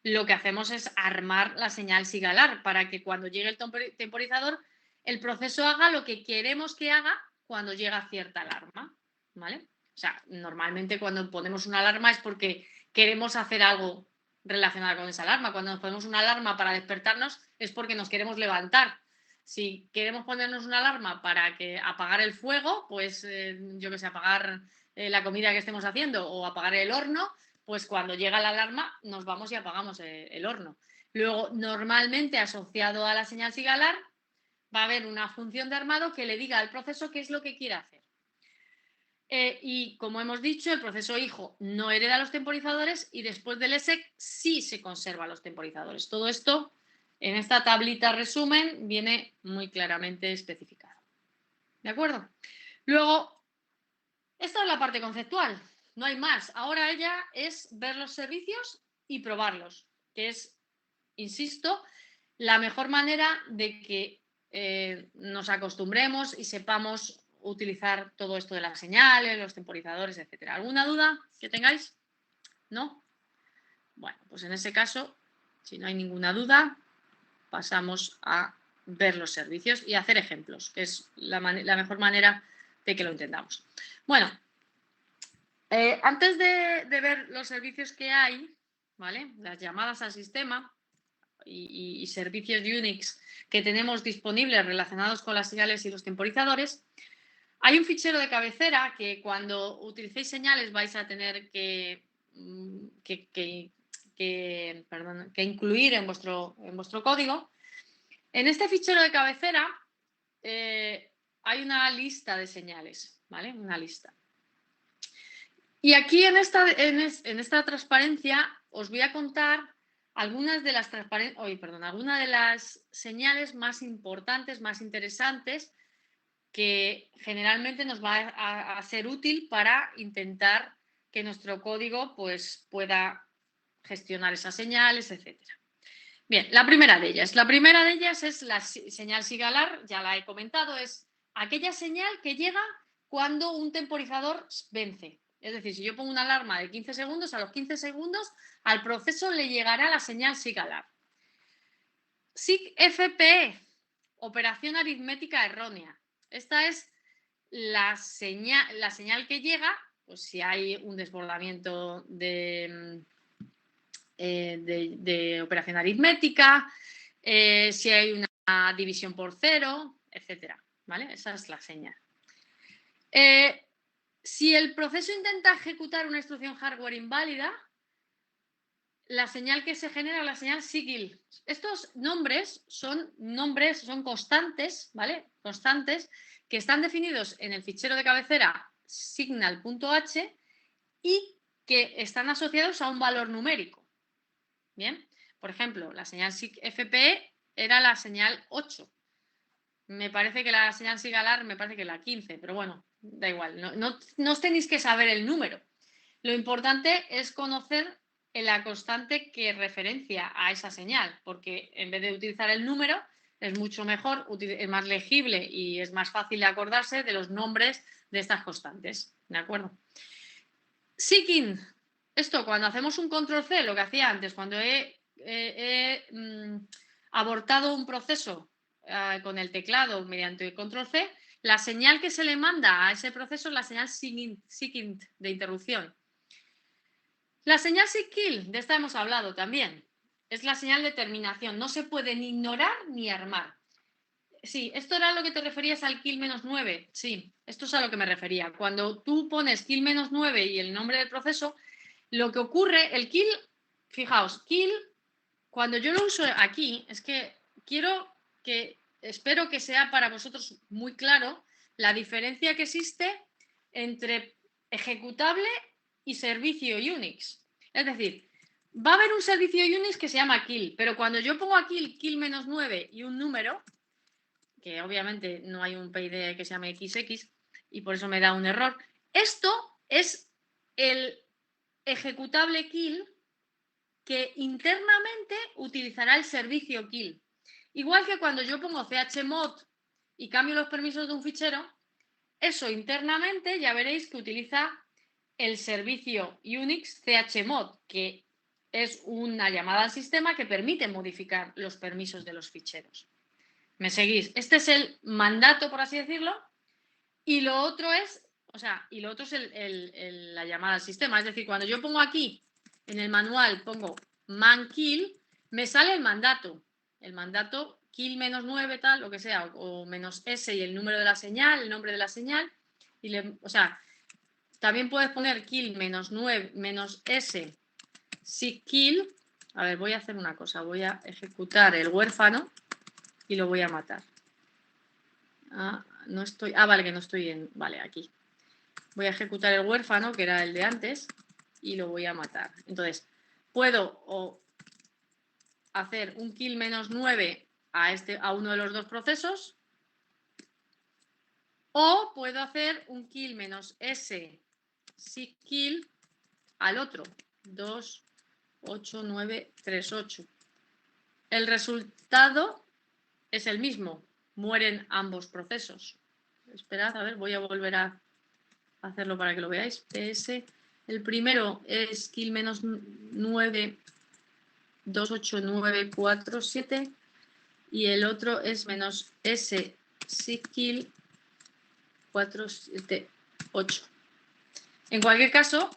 Speaker 1: lo que hacemos es armar la señal SIG-ALARM para que cuando llegue el temporizador, el proceso haga lo que queremos que haga cuando llega cierta alarma, ¿vale? O sea, normalmente cuando ponemos una alarma es porque queremos hacer algo relacionado con esa alarma. Cuando nos ponemos una alarma para despertarnos es porque nos queremos levantar. Si queremos ponernos una alarma para apagar el fuego, pues yo que sé, apagar la comida que estemos haciendo o apagar el horno, pues cuando llega la alarma nos vamos y apagamos el horno. Luego, normalmente asociado a la señal SIG-ALARM, va a haber una función de armado que le diga al proceso qué es lo que quiere hacer. Y como hemos dicho, el proceso hijo no hereda los temporizadores y después del ESEC sí se conserva los temporizadores. Todo esto en esta tablita resumen viene muy claramente especificado. ¿De acuerdo? Luego, esta es la parte conceptual, no hay más. Ahora ya es ver los servicios y probarlos, que es, insisto, la mejor manera de que nos acostumbremos y sepamos utilizar todo esto de las señales, los temporizadores, etcétera. ¿Alguna duda que tengáis? ¿No? Bueno, pues en ese caso, si no hay ninguna duda, pasamos a ver los servicios y hacer ejemplos, que es la mejor manera de que lo entendamos. Bueno, antes de ver los servicios que hay, ¿vale? Las llamadas al sistema y servicios Unix que tenemos disponibles relacionados con las señales y los temporizadores, hay un fichero de cabecera que cuando utilicéis señales vais a tener que incluir en vuestro código. En este fichero de cabecera hay una lista de señales, ¿vale? Una lista. Y aquí en esta transparencia os voy a contar algunas de las señales más importantes, más interesantes, que generalmente nos va a ser útil para intentar que nuestro código pues, pueda gestionar esas señales, etcétera. Bien, la primera de ellas es la señal SIG-ALARM, ya la he comentado, es aquella señal que llega cuando un temporizador vence. Es decir, si yo pongo una alarma de 15 segundos, a los 15 segundos al proceso le llegará la señal SIG-ALARM. SIG-FPE, operación aritmética errónea. Esta es la señal que llega, pues si hay un desbordamiento de operación aritmética, si hay una división por cero, etcétera, ¿vale? Esa es la señal. Si el proceso intenta ejecutar una instrucción hardware inválida, la señal que se genera es la señal SIGIL. Estos nombres son constantes, ¿vale? Constantes que están definidos en el fichero de cabecera signal.h y que están asociados a un valor numérico. Bien, por ejemplo, la señal SIG-FPE era la señal 8. Me parece que la señal SIG-ALARM me parece que la 15, pero bueno, da igual, no os tenéis que saber el número. Lo importante es conocer la constante que referencia a esa señal, porque en vez de utilizar el número, es mucho mejor, es más legible y es más fácil de acordarse de los nombres de estas constantes. ¿De acuerdo? SIGINT. Esto, cuando hacemos un control C, lo que hacía antes, cuando he abortado un proceso con el teclado mediante control C, la señal que se le manda a ese proceso es la señal SIGINT de interrupción. La señal SIG-KILL, de esta hemos hablado también, es la señal de terminación. No se puede ni ignorar ni armar. Sí, esto era lo que te referías al kill -9. Sí, esto es a lo que me refería. Cuando tú pones kill -9 y el nombre del proceso, lo que ocurre, el kill, fijaos, kill, cuando yo lo uso aquí, es que espero que sea para vosotros muy claro la diferencia que existe entre ejecutable y servicio Unix. Es decir, va a haber un servicio Unix que se llama kill, pero cuando yo pongo aquí el kill -9 y un número, que obviamente no hay un PID que se llame XX y por eso me da un error. Esto es el ejecutable kill que internamente utilizará el servicio kill. Igual que cuando yo pongo chmod y cambio los permisos de un fichero, eso internamente ya veréis que utiliza el servicio Unix chmod, que es una llamada al sistema que permite modificar los permisos de los ficheros. ¿Me seguís? Este es el mandato, por así decirlo, y lo otro es, la llamada al sistema. Es decir, cuando yo pongo aquí, en el manual, pongo man kill, me sale el mandato. El mandato kill -9, tal, lo que sea, o -s y el número de la señal, el nombre de la señal. También puedes poner kill -9, -s, si kill. A ver, voy a hacer una cosa. Voy a ejecutar el huérfano y lo voy a matar. No estoy. Vale, que no estoy en. Vale, aquí. Voy a ejecutar el huérfano, que era el de antes, y lo voy a matar. Entonces, puedo hacer un kill -9 a uno de los dos procesos, o puedo hacer un kill -s si kill al otro. 2, 8, 9, 3, 8. El resultado es el mismo. Mueren ambos procesos. Esperad, a ver, voy a volver a hacerlo para que lo veáis. PS. El primero es kill -9, 2, 8, 9, 4, 7. Y el otro es -s si kill 4, 7, 8. En cualquier caso,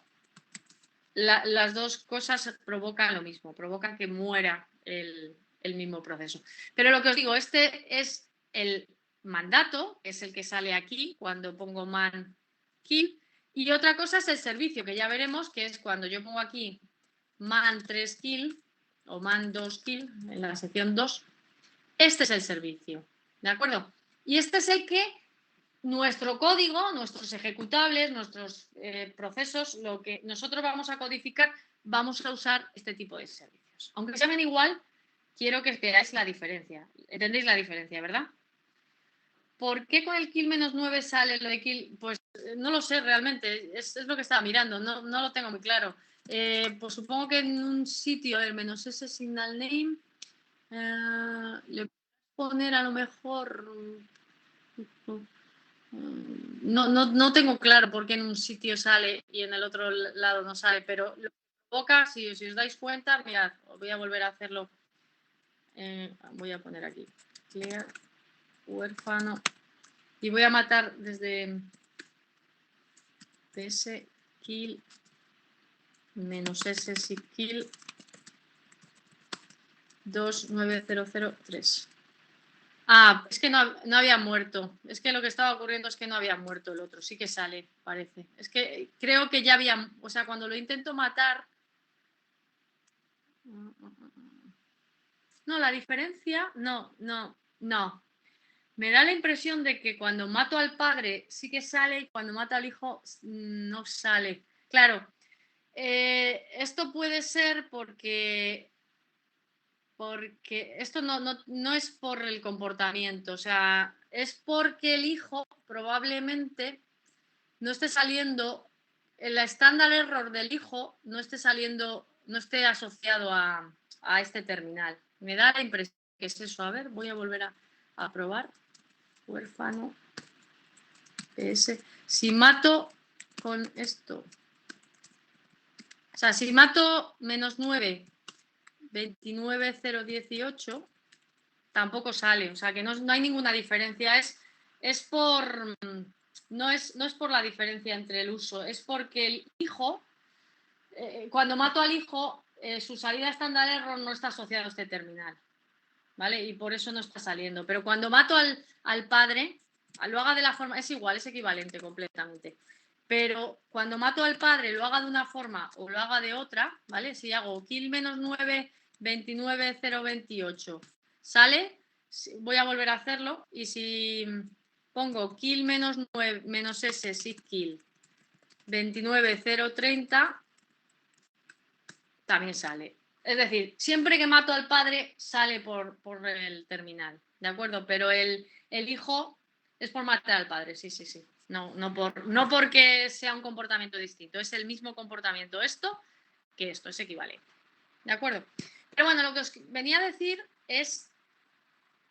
Speaker 1: las dos cosas provocan lo mismo, provocan que muera el mismo proceso. Pero lo que os digo, este es el mandato, que es el que sale aquí cuando pongo man kill, y otra cosa es el servicio, que ya veremos, que es cuando yo pongo aquí man 3 kill o man 2 kill, en la sección 2, este es el servicio, ¿de acuerdo? Y este es el que nuestro código, nuestros ejecutables, nuestros procesos, lo que nosotros vamos a codificar, vamos a usar este tipo de servicios. Aunque se llamen igual, quiero que veáis la diferencia. ¿Entendéis la diferencia, verdad? ¿Por qué con el kill -9 sale lo de kill? Pues no lo sé realmente, es lo que estaba mirando, no lo tengo muy claro. Pues supongo que en un sitio, el -s signal name, le puedo poner a lo mejor... No tengo claro por qué en un sitio sale y en el otro lado no sale, pero lo que provoca, si os dais cuenta, mirad, voy a volver a hacerlo. Voy a poner aquí clear huérfano y voy a matar desde ps kill -s si kill 29003. Es que no había muerto. Es que lo que estaba ocurriendo es que no había muerto el otro. Sí que sale, parece. Es que creo que ya había... O sea, cuando lo intento matar... No, la diferencia... No. Me da la impresión de que cuando mato al padre sí que sale y cuando mato al hijo no sale. Claro, esto puede ser porque esto no es por el comportamiento, o sea, es porque el hijo probablemente no esté saliendo, el estándar error del hijo no esté saliendo, no esté asociado a este terminal. Me da la impresión que es eso. A ver, voy a volver a probar. Huérfano. Si mato con esto, o sea, si mato -9, 29018, tampoco sale, o sea que no hay ninguna diferencia, no es por la diferencia entre el uso, es porque el hijo, cuando mato al hijo, su salida estándar error no está asociada a este terminal, ¿vale? Y por eso no está saliendo, pero cuando mato al padre, lo haga de la forma, es igual, es equivalente completamente, pero cuando mato al padre, lo haga de una forma o lo haga de otra, ¿vale? Si hago kill -9, 29028, ¿sale? Voy a volver a hacerlo y si pongo kill -9, -s, si kill 29030, también sale. Es decir, siempre que mato al padre sale por el terminal, ¿de acuerdo? Pero el el hijo es por matar al padre, sí. No porque sea un comportamiento distinto, es el mismo comportamiento esto que esto, es equivalente. ¿De acuerdo? Pero bueno, lo que os venía a decir es,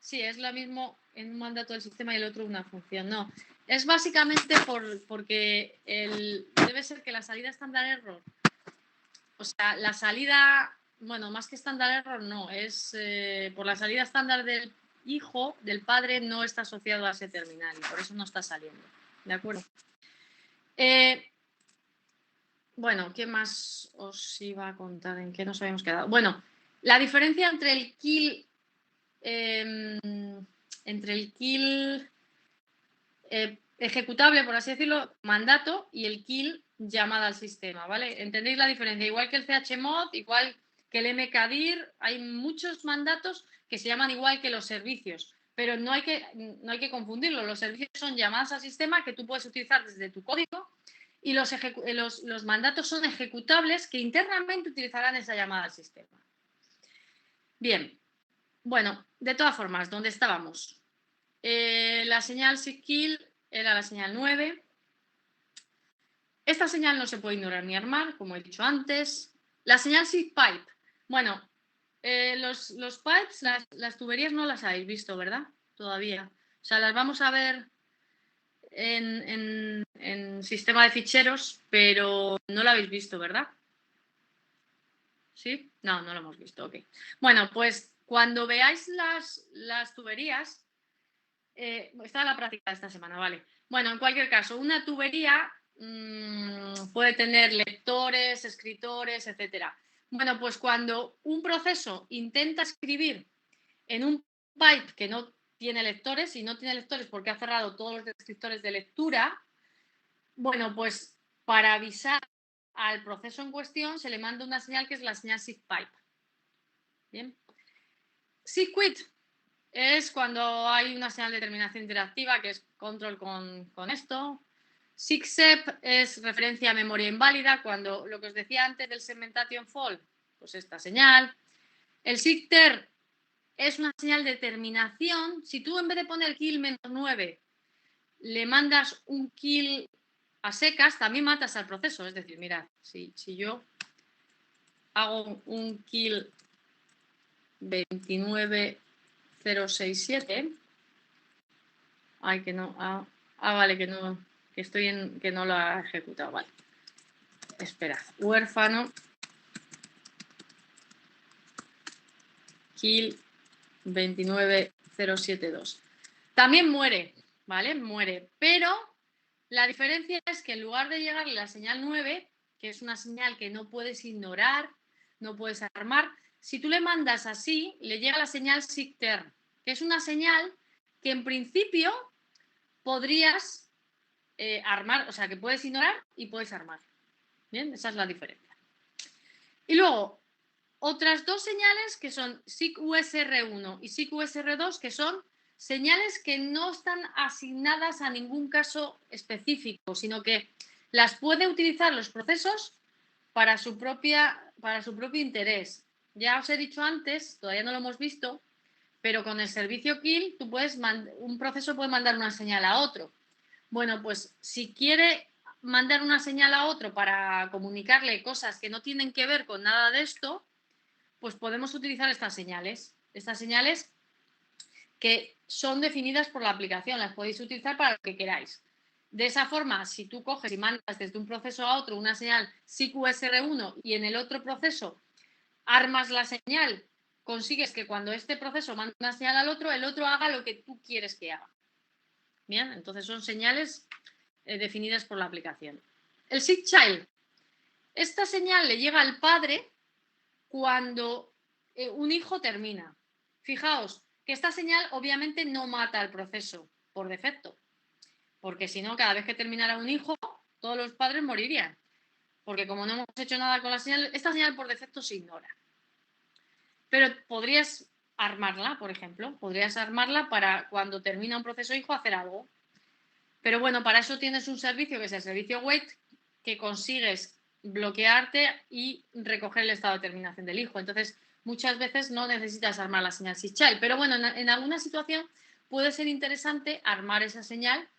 Speaker 1: sí, es lo mismo en un mandato del sistema y el otro una función. No, es básicamente porque debe ser que la salida estándar error, o sea, la salida, bueno, más que estándar error, no, es por la salida estándar del hijo, del padre, no está asociado a ese terminal y por eso no está saliendo. ¿De acuerdo? Bueno, ¿qué más os iba a contar? ¿En qué nos habíamos quedado? Bueno, la diferencia entre el kill ejecutable, por así decirlo, mandato, y el kill llamada al sistema, ¿vale? ¿Entendéis la diferencia? Igual que el chmod, igual que el mkdir, hay muchos mandatos que se llaman igual que los servicios, pero no hay que confundirlo. Los servicios son llamadas al sistema que tú puedes utilizar desde tu código y los mandatos son ejecutables que internamente utilizarán esa llamada al sistema. Bien, bueno, de todas formas, ¿dónde estábamos? La señal SIGKILL era la señal 9. Esta señal no se puede ignorar ni armar, como he dicho antes. La señal SIGPIPE. Bueno, los pipes, las tuberías no las habéis visto, ¿verdad? Todavía. O sea, las vamos a ver en sistema de ficheros, pero no lo habéis visto, ¿verdad? ¿Sí? No lo hemos visto, ok. Bueno, pues cuando veáis las tuberías, está la práctica de esta semana, vale. Bueno, en cualquier caso, una tubería puede tener lectores, escritores, etcétera. Bueno, pues cuando un proceso intenta escribir en un pipe que no tiene lectores, y no tiene lectores porque ha cerrado todos los descriptores de lectura, bueno, pues para avisar al proceso en cuestión se le manda una señal que es la señal SIGPIPE. Bien. SIGQUIT es cuando hay una señal de terminación interactiva, que es control con esto. SIGSEP es referencia a memoria inválida, cuando lo que os decía antes del segmentation fault, pues esta señal. El SIGTER es una señal de terminación. Si tú en vez de poner kill -9 le mandas un kill a secas, también matas al proceso. Es decir, mirad, si yo hago un kill 29067, ay, que no, vale, que no, que no lo ha ejecutado, vale. Esperad, huérfano, kill 29072. También muere, ¿vale? Muere, pero la diferencia es que en lugar de llegarle la señal 9, que es una señal que no puedes ignorar, no puedes armar, si tú le mandas así, le llega la señal SIGTER, que es una señal que en principio podrías armar, o sea, que puedes ignorar y puedes armar. Bien, esa es la diferencia. Y luego, otras dos señales que son SIGUSR1 y SIGUSR2, que son señales que no están asignadas a ningún caso específico, sino que las puede utilizar los procesos para su propio interés. Ya os he dicho antes, todavía no lo hemos visto, pero con el servicio kill un proceso puede mandar una señal a otro. Bueno, pues si quiere mandar una señal a otro para comunicarle cosas que no tienen que ver con nada de esto, pues podemos utilizar estas señales. Estas señales que son definidas por la aplicación, las podéis utilizar para lo que queráis. De esa forma, si tú coges y mandas desde un proceso a otro una señal SIGUSR1 y en el otro proceso armas la señal, consigues que cuando este proceso manda una señal al otro, el otro haga lo que tú quieres que haga. Bien, entonces son señales definidas por la aplicación. El SIGCHILD. Esta señal le llega al padre cuando un hijo termina. Fijaos que esta señal obviamente no mata al proceso por defecto, porque si no, cada vez que terminara un hijo, todos los padres morirían, porque como no hemos hecho nada con la señal, esta señal por defecto se ignora. Pero podrías armarla, por ejemplo, podrías armarla para cuando termina un proceso hijo hacer algo. Pero bueno, para eso tienes un servicio que es el servicio wait, que consigues bloquearte y recoger el estado de terminación del hijo. Entonces, muchas veces no necesitas armar la señal SIGCHILD. Pero bueno, en alguna situación puede ser interesante armar esa señal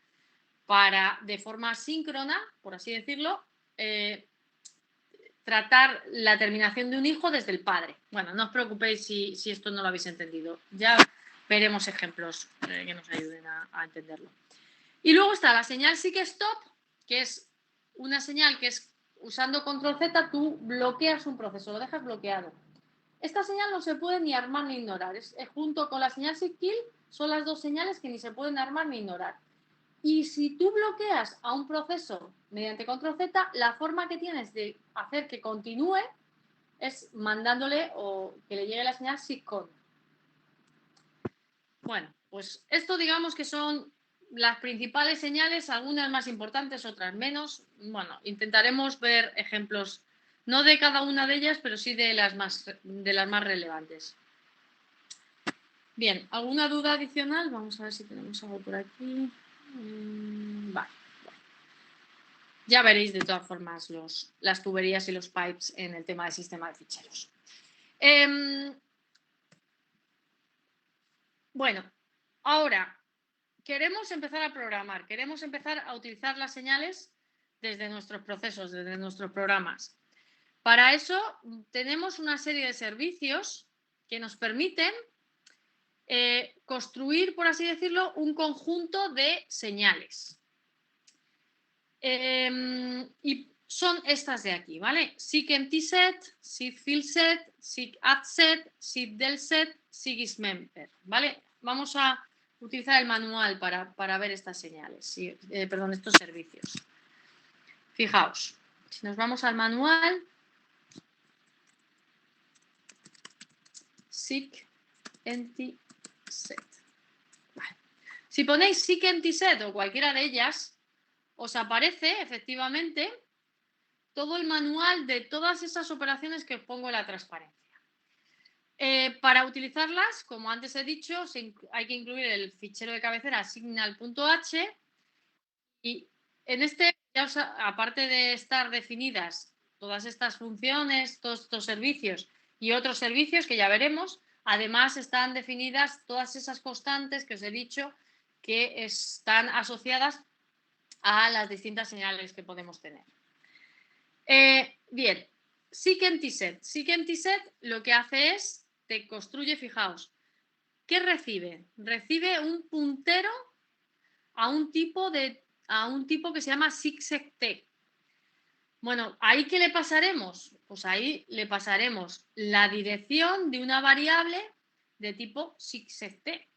Speaker 1: para, de forma síncrona, por así decirlo, tratar la terminación de un hijo desde el padre. Bueno, no os preocupéis si esto no lo habéis entendido. Ya veremos ejemplos que nos ayuden a entenderlo. Y luego está la señal seek stop, que es una señal que es usando control Z, tú bloqueas un proceso, lo dejas bloqueado. Esta señal no se puede ni armar ni ignorar. Junto con la señal seek kill son las dos señales que ni se pueden armar ni ignorar. Y si tú bloqueas a un proceso mediante control Z, la forma que tienes de hacer que continúe es mandándole o que le llegue la señal seekcon. Bueno, pues esto digamos que son las principales señales, algunas más importantes, otras menos. Bueno, intentaremos ver ejemplos, no de cada una de ellas, pero sí de las más relevantes. Bien, ¿alguna duda adicional? Vamos a ver si tenemos algo por aquí. Vale. Ya veréis de todas formas las tuberías y los pipes en el tema del sistema de ficheros. Bueno, ahora queremos empezar a programar, queremos empezar a utilizar las señales desde nuestros procesos, desde nuestros programas. Para eso tenemos una serie de servicios que nos permiten construir, por así decirlo, un conjunto de señales. Y son estas de aquí, ¿vale? SeekEmptySet, SeekFillSet, SeekAddSet, SeekDelSet, SeekIsMember, ¿vale? Vamos a utilizar el manual para ver estas señales, perdón, estos servicios. Fijaos, si nos vamos al manual, SeekEmptySet. Vale. Si ponéis SeekEmptySet o cualquiera de ellas, os aparece efectivamente todo el manual de todas esas operaciones que os pongo en la transparencia. Para utilizarlas, como antes he dicho, hay que incluir el fichero de cabecera signal.h y en este, aparte de estar definidas todas estas funciones, todos estos servicios y otros servicios que ya veremos, además están definidas todas esas constantes que os he dicho que están asociadas a las distintas señales que podemos tener. Bien, SeekEmptySet. SeekEmptySet lo que hace es, te construye, fijaos, ¿qué recibe? Recibe un puntero a un tipo que se llama SeekSecT. Bueno, ¿ahí qué le pasaremos? Pues ahí le pasaremos la dirección de una variable de tipo SeekSecT.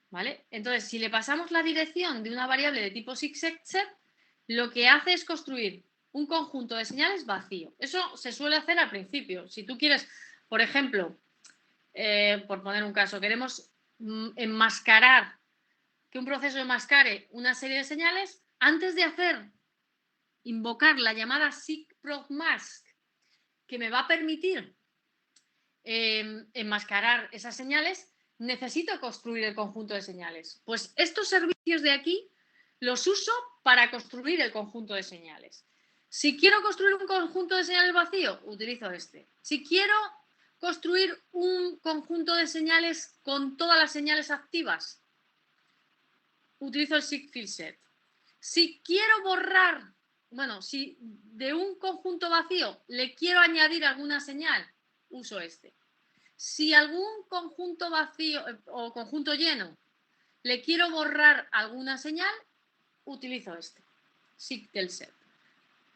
Speaker 1: ¿Vale? Entonces, si le pasamos la dirección de una variable de tipo SeekSecT, lo que hace es construir un conjunto de señales vacío. Eso se suele hacer al principio. Si tú quieres, por ejemplo, por poner un caso, queremos enmascarar, que un proceso enmascare una serie de señales, antes de invocar la llamada seekProgMask, que me va a permitir enmascarar esas señales, necesito construir el conjunto de señales. Pues estos servicios de aquí los uso para construir el conjunto de señales. Si quiero construir un conjunto de señales vacío, utilizo este. Si quiero construir un conjunto de señales con todas las señales activas, utilizo el SeekFillSet. Si quiero borrar, bueno, si de un conjunto vacío le quiero añadir alguna señal, uso este. Si algún conjunto vacío o conjunto lleno le quiero borrar alguna señal, utilizo este, SeekDelSet.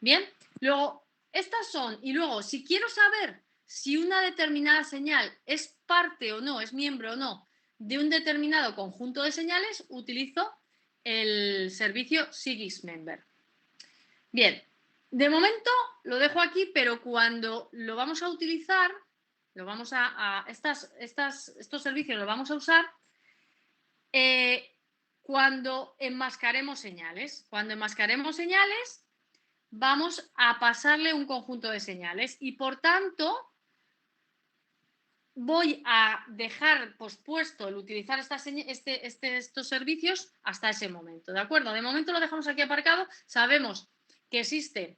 Speaker 1: Bien, luego, estas son, y luego, si quiero saber si una determinada señal es parte o no, es miembro o no de un determinado conjunto de señales, utilizo el servicio SeekIsMember. Bien, de momento lo dejo aquí, pero cuando lo vamos a utilizar, estos servicios los vamos a usar cuando enmascaremos señales. Cuando enmascaremos señales, vamos a pasarle un conjunto de señales y, por tanto, voy a dejar pospuesto el utilizar estos servicios hasta ese momento, ¿de acuerdo? De momento lo dejamos aquí aparcado. Sabemos que existe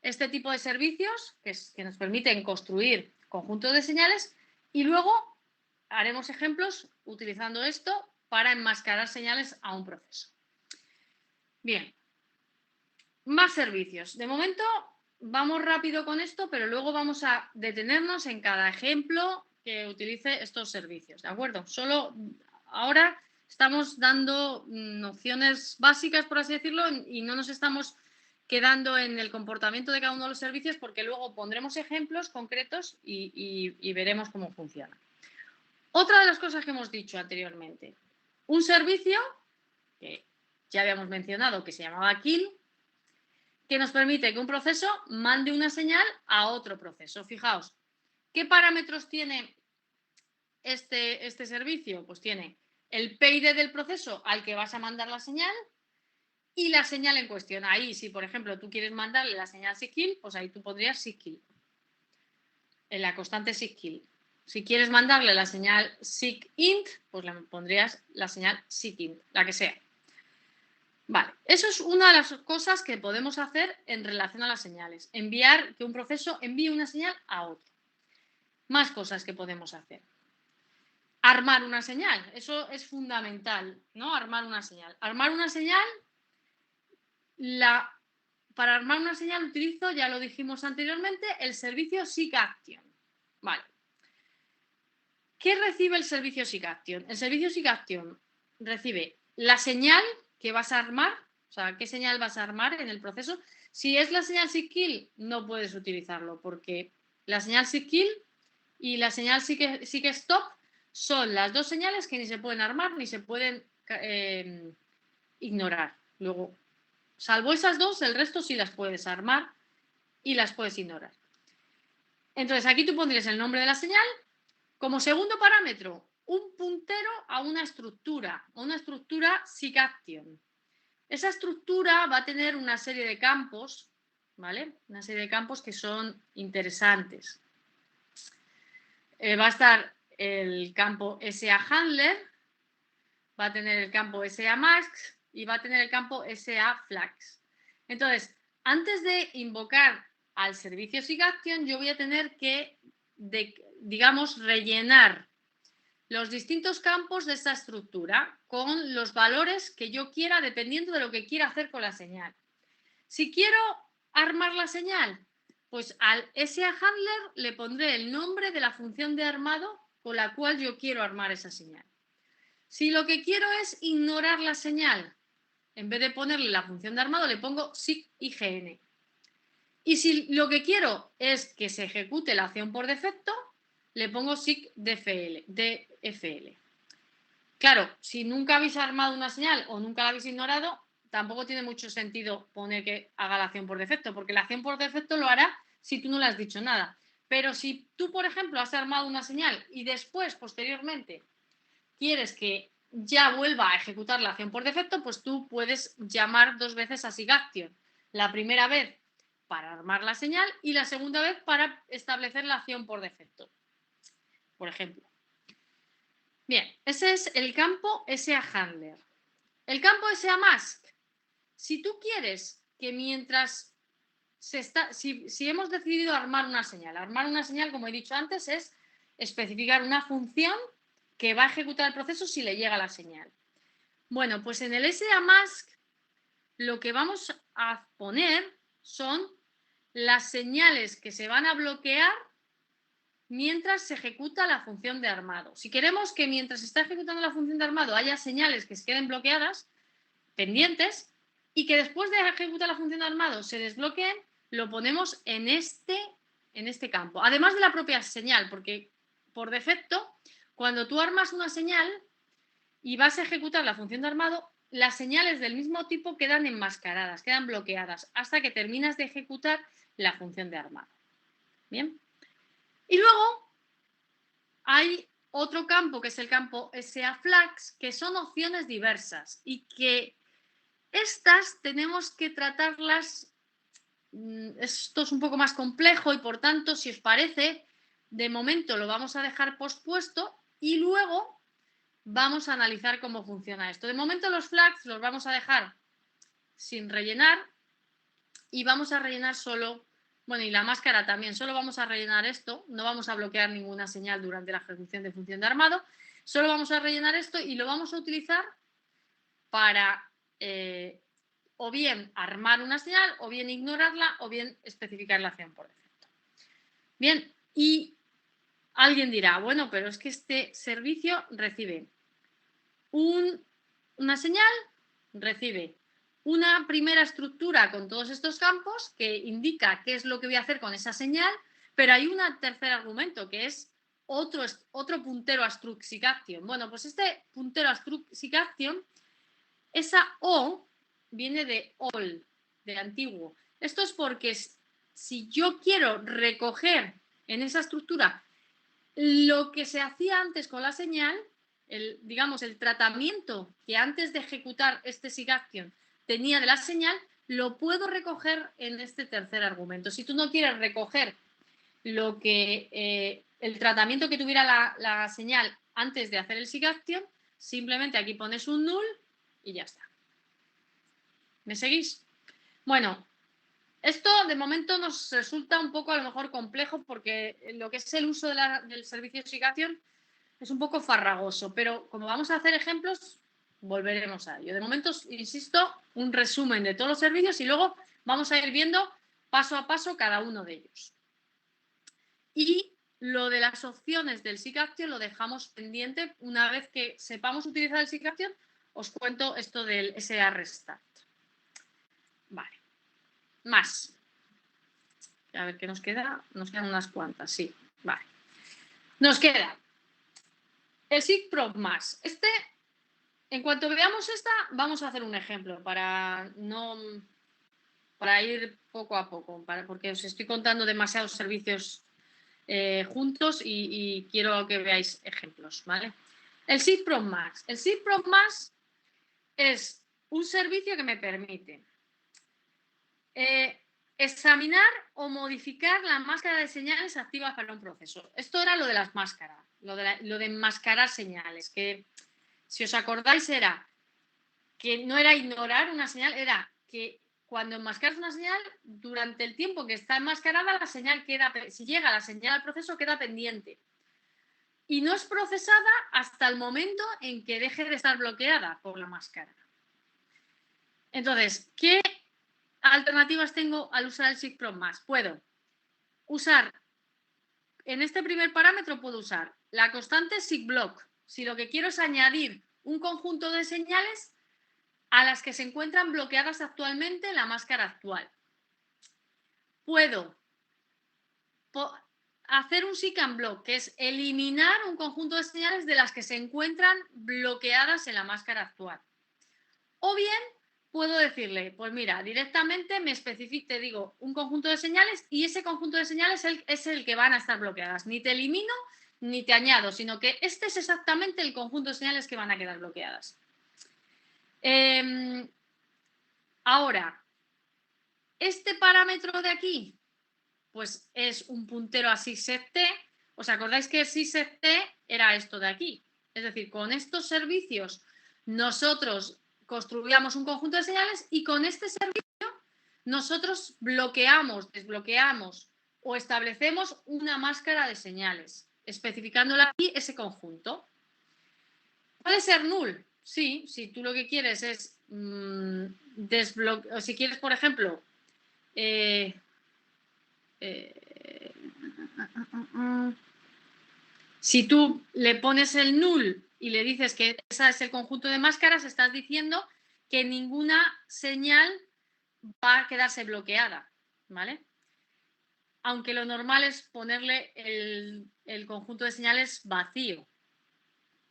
Speaker 1: este tipo de servicios que nos permiten construir conjuntos de señales y luego haremos ejemplos utilizando esto para enmascarar señales a un proceso. Bien, más servicios. De momento vamos rápido con esto, pero luego vamos a detenernos en cada ejemplo que utilice estos servicios, ¿de acuerdo? Solo ahora estamos dando nociones básicas, por así decirlo, y no nos estamos quedando en el comportamiento de cada uno de los servicios porque luego pondremos ejemplos concretos y veremos cómo funciona. Otra de las cosas que hemos dicho anteriormente, un servicio que ya habíamos mencionado que se llamaba kill, que nos permite que un proceso mande una señal a otro proceso. Fijaos, ¿qué parámetros tiene este servicio? Pues tiene el PID del proceso al que vas a mandar la señal y la señal en cuestión. Ahí, si por ejemplo tú quieres mandarle la señal SIGKILL, pues ahí tú pondrías SIGKILL, en la constante SIGKILL. Si quieres mandarle la señal SIGINT, pues le pondrías la señal SIGINT, la que sea. Vale, eso es una de las cosas que podemos hacer en relación a las señales. Que un proceso envíe una señal a otro. Más cosas que podemos hacer. Armar una señal, eso es fundamental, ¿no? Armar una señal. Armar una señal, para armar una señal utilizo, ya lo dijimos anteriormente, el servicio SIGAction. Vale. ¿Qué recibe el servicio SIGAction? El servicio SIGAction recibe la señal que vas a armar, o sea, qué señal vas a armar en el proceso. Si es la señal SIGKILL, no puedes utilizarlo porque la señal SIGKILL y la señal SIGSTOP son las dos señales que ni se pueden armar ni se pueden ignorar. Luego, salvo esas dos, el resto sí las puedes armar y las puedes ignorar. Entonces, aquí tú pondrías el nombre de la señal. Como segundo parámetro, un puntero a una estructura SIGAction. Esa estructura va a tener una serie de campos, ¿vale? Una serie de campos que son interesantes. Va a estar el campo SAHandler, va a tener el campo SAMask y va a tener el campo SAFlags. Entonces, antes de invocar al servicio SIGAction, yo voy a tener que, digamos, rellenar los distintos campos de esta estructura con los valores que yo quiera dependiendo de lo que quiera hacer con la señal. Si quiero armar la señal, pues al SAHandler le pondré el nombre de la función de armado con la cual yo quiero armar esa señal. Si lo que quiero es ignorar la señal, en vez de ponerle la función de armado le pongo SIGIGN. Y si lo que quiero es que se ejecute la acción por defecto, le pongo SIGDFL. Claro, si nunca habéis armado una señal o nunca la habéis ignorado, tampoco tiene mucho sentido poner que haga la acción por defecto, porque la acción por defecto lo hará si tú no le has dicho nada. Pero si tú, por ejemplo, has armado una señal y después, posteriormente, quieres que ya vuelva a ejecutar la acción por defecto, pues tú puedes llamar dos veces a SIGAction. La primera vez para armar la señal y la segunda vez para establecer la acción por defecto, por ejemplo. Bien, ese es el campo SAHandler. El campo SAMask. Si tú quieres que mientras si hemos decidido armar una señal, como he dicho antes, es especificar una función que va a ejecutar el proceso si le llega la señal. Bueno, pues en el SAMask lo que vamos a poner son las señales que se van a bloquear mientras se ejecuta la función de armado. Si queremos que mientras se está ejecutando la función de armado haya señales que se queden bloqueadas, pendientes, y que después de ejecutar la función de armado se desbloqueen, lo ponemos en este campo. Además de la propia señal, porque por defecto, cuando tú armas una señal y vas a ejecutar la función de armado, las señales del mismo tipo quedan enmascaradas, quedan bloqueadas, hasta que terminas de ejecutar la función de armado. Bien. Y luego hay otro campo que es el campo SAFlags, que son opciones diversas y que estas tenemos que tratarlas. Esto es un poco más complejo y por tanto, si os parece, de momento lo vamos a dejar pospuesto y luego vamos a analizar cómo funciona esto. De momento los flags los vamos a dejar sin rellenar y vamos a rellenar solo. Bueno, y la máscara también, solo vamos a rellenar esto, no vamos a bloquear ninguna señal durante la ejecución de función de armado, Solo vamos a rellenar esto y lo vamos a utilizar para o bien armar una señal, o bien ignorarla, o bien especificar la acción por defecto. Bien, y alguien dirá, bueno, pero es que este servicio recibe una señal, recibe una primera estructura con todos estos campos que indica qué es lo que voy a hacer con esa señal, pero hay un tercer argumento que es otro puntero a Struct Action. Bueno, pues este puntero a Struct Action, esa O viene de all, de antiguo. Esto es porque si yo quiero recoger en esa estructura lo que se hacía antes con la señal, digamos, el tratamiento que antes de ejecutar este SIG-Action tenía de la señal, lo puedo recoger en este tercer argumento. Si tú no quieres recoger lo que el tratamiento que tuviera la señal antes de hacer el SIG-Action, simplemente aquí pones un null y ya está. ¿Me seguís? Bueno, esto de momento nos resulta un poco a lo mejor complejo porque lo que es el uso del servicio de SIG-Action es un poco farragoso, pero como vamos a hacer ejemplos, volveremos a ello. De momento, insisto, un resumen de todos los servicios y luego vamos a ir viendo paso a paso cada uno de ellos. Y lo de las opciones del SIG-Action lo dejamos pendiente. Una vez que sepamos utilizar el SIG-Action, os cuento esto del SA Restart. Vale. Más. A ver qué nos queda. Nos quedan unas cuantas, sí. Vale. Nos queda el SIG-Prop más. En cuanto veamos esta, vamos a hacer un ejemplo para ir poco a poco, porque os estoy contando demasiados servicios juntos y quiero que veáis ejemplos, ¿vale? El SIG-Prop Max. El SIG-Prop Max es un servicio que me permite examinar o modificar la máscara de señales activas para un proceso. Esto era lo de las máscaras, lo de enmascarar señales, que si os acordáis era que no era ignorar una señal, era que cuando enmascaras una señal, durante el tiempo que está enmascarada, la señal si llega la señal al proceso, queda pendiente. Y no es procesada hasta el momento en que deje de estar bloqueada por la máscara. Entonces, ¿qué alternativas tengo al usar el SIG-Prop más? Puedo usar, en este primer parámetro puedo usar la constante SIG-Block. Si lo que quiero es añadir un conjunto de señales a las que se encuentran bloqueadas actualmente en la máscara actual. Puedo hacer un seek and block, que es eliminar un conjunto de señales de las que se encuentran bloqueadas en la máscara actual. O bien puedo decirle, pues mira, directamente te digo un conjunto de señales y ese conjunto de señales es el que van a estar bloqueadas. Ni te elimino ni te añado, sino que este es exactamente el conjunto de señales que van a quedar bloqueadas. Ahora, este parámetro de aquí, pues es un puntero a SysET. ¿Os acordáis que SysET era esto de aquí? Es decir, con estos servicios nosotros construíamos un conjunto de señales y con este servicio nosotros bloqueamos, desbloqueamos o establecemos una máscara de señales, especificándole aquí ese conjunto. Puede ser null, sí, si tú lo que quieres es desbloquear, si quieres, por ejemplo, si tú le pones el null y le dices que ese es el conjunto de máscaras, estás diciendo que ninguna señal va a quedarse bloqueada, ¿vale? Aunque lo normal es ponerle el conjunto de señales vacío.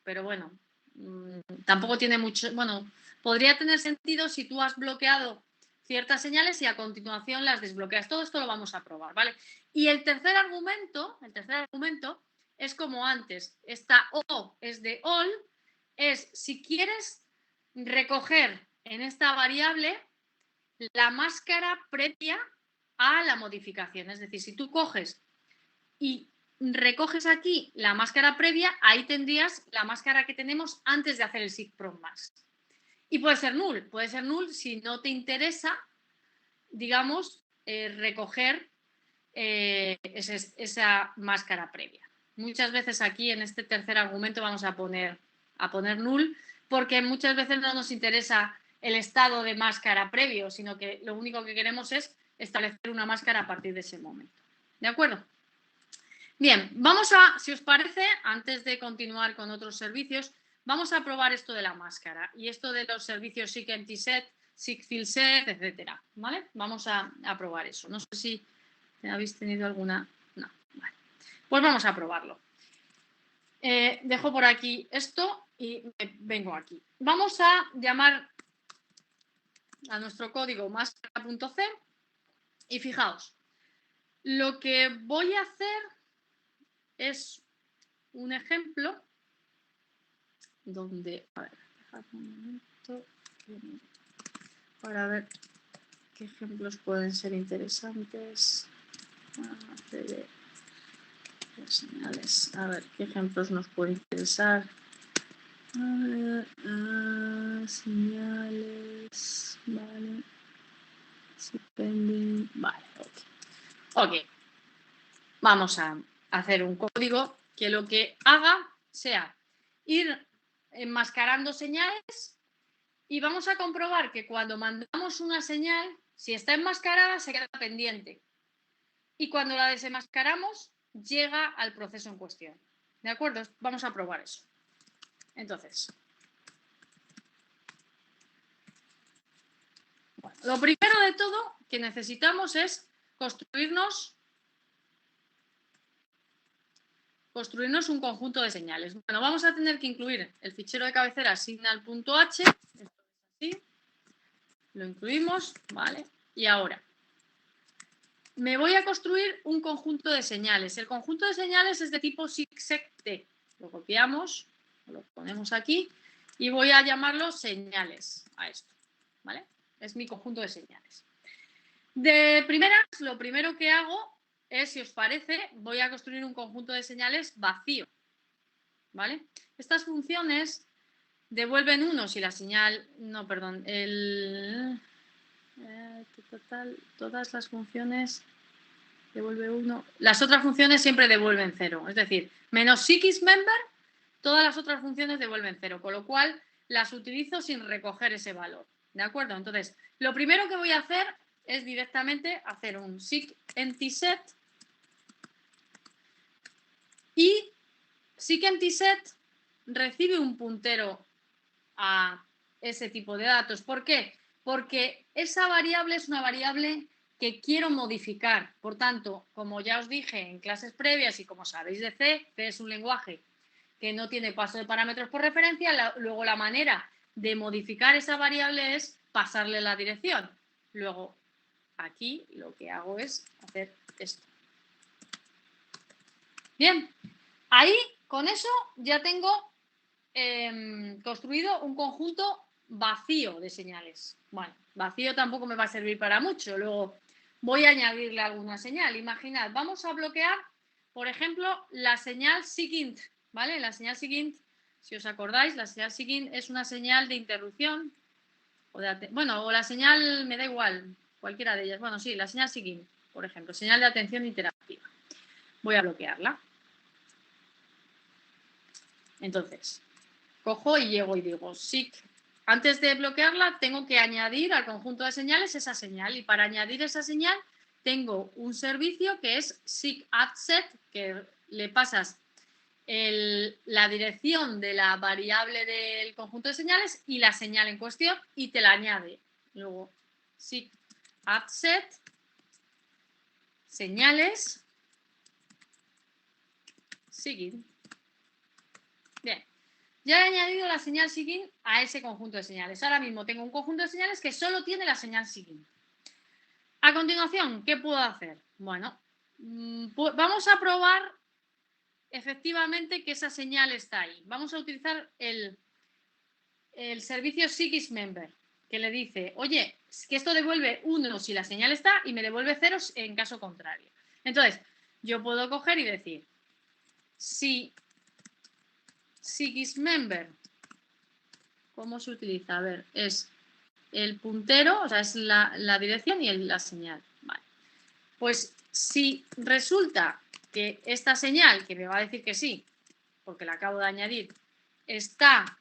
Speaker 1: Pero bueno, tampoco tiene mucho... Bueno, podría tener sentido si tú has bloqueado ciertas señales y a continuación las desbloqueas. Todo esto lo vamos a probar, ¿vale? Y el tercer argumento es como antes. Esta O es de all, es si quieres recoger en esta variable la máscara previa a la modificación. Es decir, si tú coges y recoges aquí la máscara previa, ahí tendrías la máscara que tenemos antes de hacer el SIG-Prop más. Y puede ser null si no te interesa, digamos, recoger esa máscara previa. Muchas veces aquí en este tercer argumento vamos a poner null, porque muchas veces no nos interesa el estado de máscara previo, sino que lo único que queremos es establecer una máscara a partir de ese momento. ¿De acuerdo? Bien, vamos a, si os parece, antes de continuar con otros servicios, vamos a probar esto de la máscara y esto de los servicios seek empty set, seek fill set, etcétera, ¿vale? Vamos a probar eso. No sé si habéis tenido alguna... No, vale. Pues vamos a probarlo. Dejo por aquí esto y vengo aquí. Vamos a llamar a nuestro código máscara.c y fijaos, lo que voy a hacer es un ejemplo donde, a ver, dejad un momento para ver qué ejemplos pueden ser interesantes. Señales, a ver qué ejemplos nos pueden interesar. Señales, vale. Vale, ok. Vamos a hacer un código que lo que haga sea ir enmascarando señales y vamos a comprobar que cuando mandamos una señal, si está enmascarada, se queda pendiente. Y cuando la desenmascaramos, llega al proceso en cuestión. ¿De acuerdo? Vamos a probar eso. Entonces, bueno, lo primero de todo que necesitamos es construirnos un conjunto de señales. Bueno, vamos a tener que incluir el fichero de cabecera signal.h. Esto es así. Lo incluimos, ¿vale? Y ahora, me voy a construir un conjunto de señales. El conjunto de señales es de tipo SIGSEC-T. Lo copiamos, lo ponemos aquí y voy a llamarlo señales a esto, ¿vale? Es mi conjunto de señales. De primeras, lo primero que hago es, si os parece, voy a construir un conjunto de señales vacío, ¿vale? Estas funciones devuelven 1 si la señal, no, perdón, todas las funciones devuelve 1. Las otras funciones siempre devuelven 0, es decir, menos SIGISMember, todas las otras funciones devuelven 0, con lo cual las utilizo sin recoger ese valor, ¿de acuerdo? Entonces, lo primero que voy a hacer es directamente hacer un seek empty set y seek empty set recibe un puntero a ese tipo de datos. ¿Por qué? Porque esa variable es una variable que quiero modificar. Por tanto, como ya os dije en clases previas y como sabéis de C, C es un lenguaje que no tiene paso de parámetros por referencia, luego la manera de modificar esa variable es pasarle la dirección. Luego, aquí lo que hago es hacer esto. Bien, ahí con eso ya tengo construido un conjunto vacío de señales. Bueno, vacío tampoco me va a servir para mucho. Luego voy a añadirle alguna señal. Imaginad, vamos a bloquear, por ejemplo, la señal SIGINT, ¿vale? La señal SIGINT, si os acordáis, la señal SIGINT es una señal de interrupción. O la señal, me da igual, cualquiera de ellas. Bueno, sí, la señal SIGINT, por ejemplo, señal de atención interactiva. Voy a bloquearla. Entonces, cojo y llego y digo, SIG. Antes de bloquearla, tengo que añadir al conjunto de señales esa señal. Y para añadir esa señal, tengo un servicio que es SIG_AddSet, que le pasas la dirección de la variable del conjunto de señales y la señal en cuestión y te la añade. Luego, SIG_AddSet, señales, SIGINT. Bien. Ya he añadido la señal SIGINT a ese conjunto de señales. Ahora mismo tengo un conjunto de señales que solo tiene la señal SIGINT. A continuación, ¿qué puedo hacer? Bueno, vamos a probar efectivamente que esa señal está ahí. Vamos a utilizar el servicio SIGISMember, que le dice, oye, que esto devuelve 1 si la señal está y me devuelve 0 en caso contrario. Entonces, yo puedo coger y decir, si SIGISMember, ¿cómo se utiliza? A ver, es el puntero, o sea, es la dirección y la señal. Vale. Pues si resulta que esta señal, que me va a decir que sí, porque la acabo de añadir, está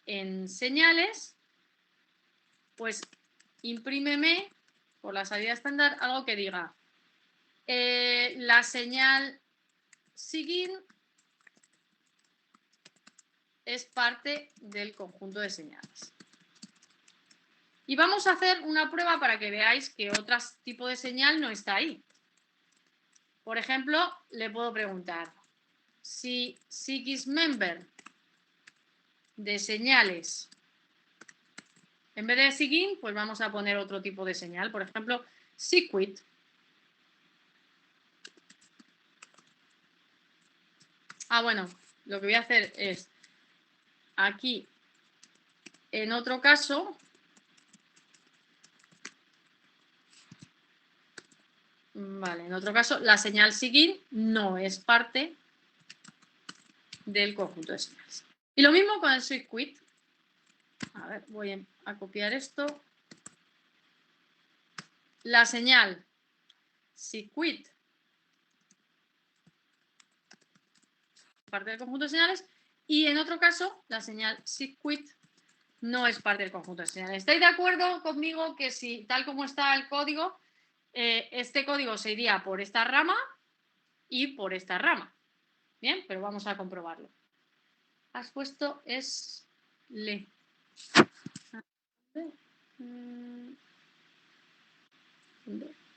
Speaker 1: en señales, pues imprímeme por la salida estándar algo que diga la señal SIGIN es parte del conjunto de señales. Y vamos a hacer una prueba para que veáis que otro tipo de señal no está ahí. Por ejemplo, le puedo preguntar si SIGISMember de señales, en vez de SIGIN, pues vamos a poner otro tipo de señal. Por ejemplo, SIGWIT. Bueno, lo que voy a hacer es aquí, en otro caso, vale, en otro caso, la señal SIGIN no es parte del conjunto de señales. Y lo mismo con el SIGWIT. A ver, voy a copiar esto. La señal SIGWIT parte del conjunto de señales y en otro caso la señal SIGWIT no es parte del conjunto de señales. ¿Estáis de acuerdo conmigo que si tal como está el código, este código se iría por esta rama y por esta rama? Bien, pero vamos a comprobarlo. Has puesto es le.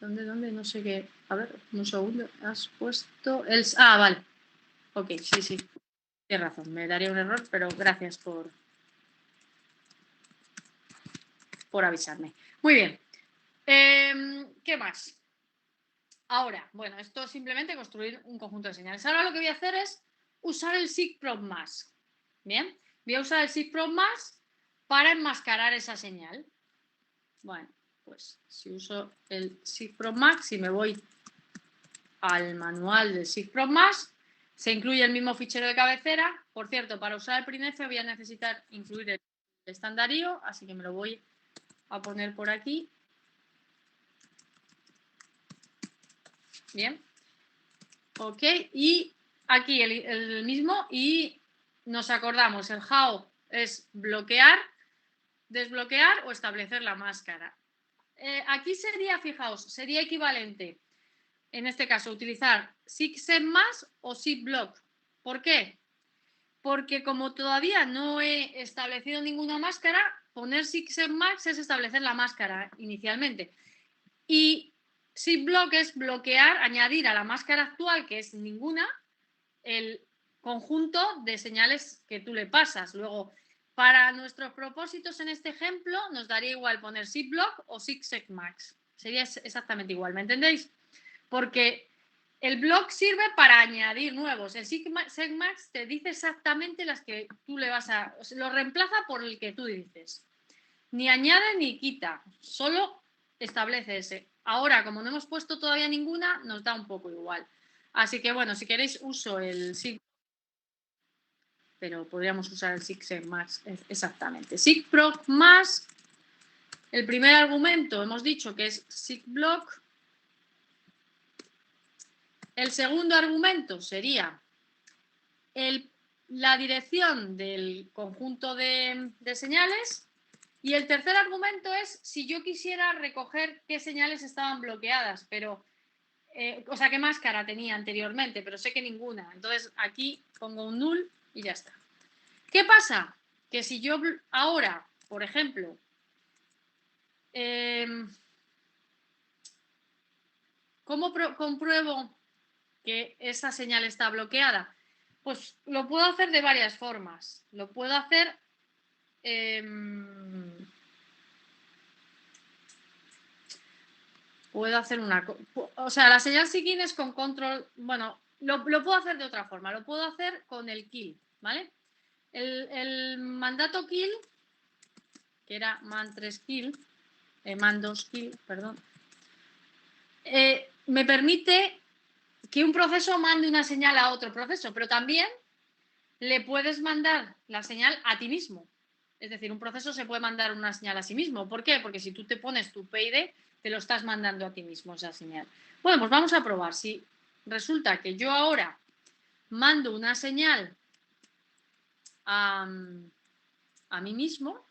Speaker 1: ¿Dónde? No sé qué. A ver, un segundo. Has puesto el. Vale. Ok, sí. Tienes razón, me daría un error, pero gracias por avisarme. Muy bien. ¿Qué más? Ahora, bueno, esto es simplemente construir un conjunto de señales. Ahora lo que voy a hacer es usar el SIGPROB+. Bien, voy a usar el SIGPROB+ para enmascarar esa señal. Bueno, pues si uso el SIGPROB+, si me voy al manual del SIGPROB+, se incluye el mismo fichero de cabecera. Por cierto, para usar el printf voy a necesitar incluir el estandario, así que me lo voy a poner por aquí. Bien. Ok, y aquí el mismo y nos acordamos, el how es bloquear, desbloquear o establecer la máscara. Aquí sería, fijaos, sería equivalente, en este caso, utilizar SIGSETMASK o SIGBLOCK. ¿Por qué? Porque como todavía no he establecido ninguna máscara, poner SIGSETMASK es establecer la máscara inicialmente. Y SIGBLOCK es bloquear, añadir a la máscara actual, que es ninguna, el conjunto de señales que tú le pasas. Luego, para nuestros propósitos en este ejemplo, nos daría igual poner SIGBLOCK o SIGSETMASK. Sería exactamente igual, ¿me entendéis? Porque el block sirve para añadir nuevos. El SIGSETMASK te dice exactamente las que tú le vas a... Lo reemplaza por el que tú dices. Ni añade ni quita, solo establece ese. Ahora, como no hemos puesto todavía ninguna, nos da un poco igual. Así que, bueno, si queréis uso el SIG, pero podríamos usar el SIGSETMASK exactamente. SIGPROB+, el primer argumento hemos dicho que es SIGBLOCK. El segundo argumento sería la dirección del conjunto de señales. Y el tercer argumento es si yo quisiera recoger qué señales estaban bloqueadas, pero, o sea, qué máscara tenía anteriormente, pero sé que ninguna. Entonces aquí pongo un null y ya está. ¿Qué pasa? Que si yo ahora, por ejemplo, ¿cómo compruebo que esa señal está bloqueada? Pues lo puedo hacer de varias formas. Lo puedo hacer... puedo hacer una... O sea, la señal SIGIN es con control... Bueno, lo puedo hacer de otra forma. Lo puedo hacer con el kill, ¿vale? El mandato kill, que era man3kill, man2kill, perdón, me permite que un proceso mande una señal a otro proceso, pero también le puedes mandar la señal a ti mismo. Es decir, un proceso se puede mandar una señal a sí mismo. ¿Por qué? Porque si tú te pones tu PID, te lo estás mandando a ti mismo esa señal. Bueno, pues vamos a probar. Si resulta que yo ahora mando una señal a mí mismo.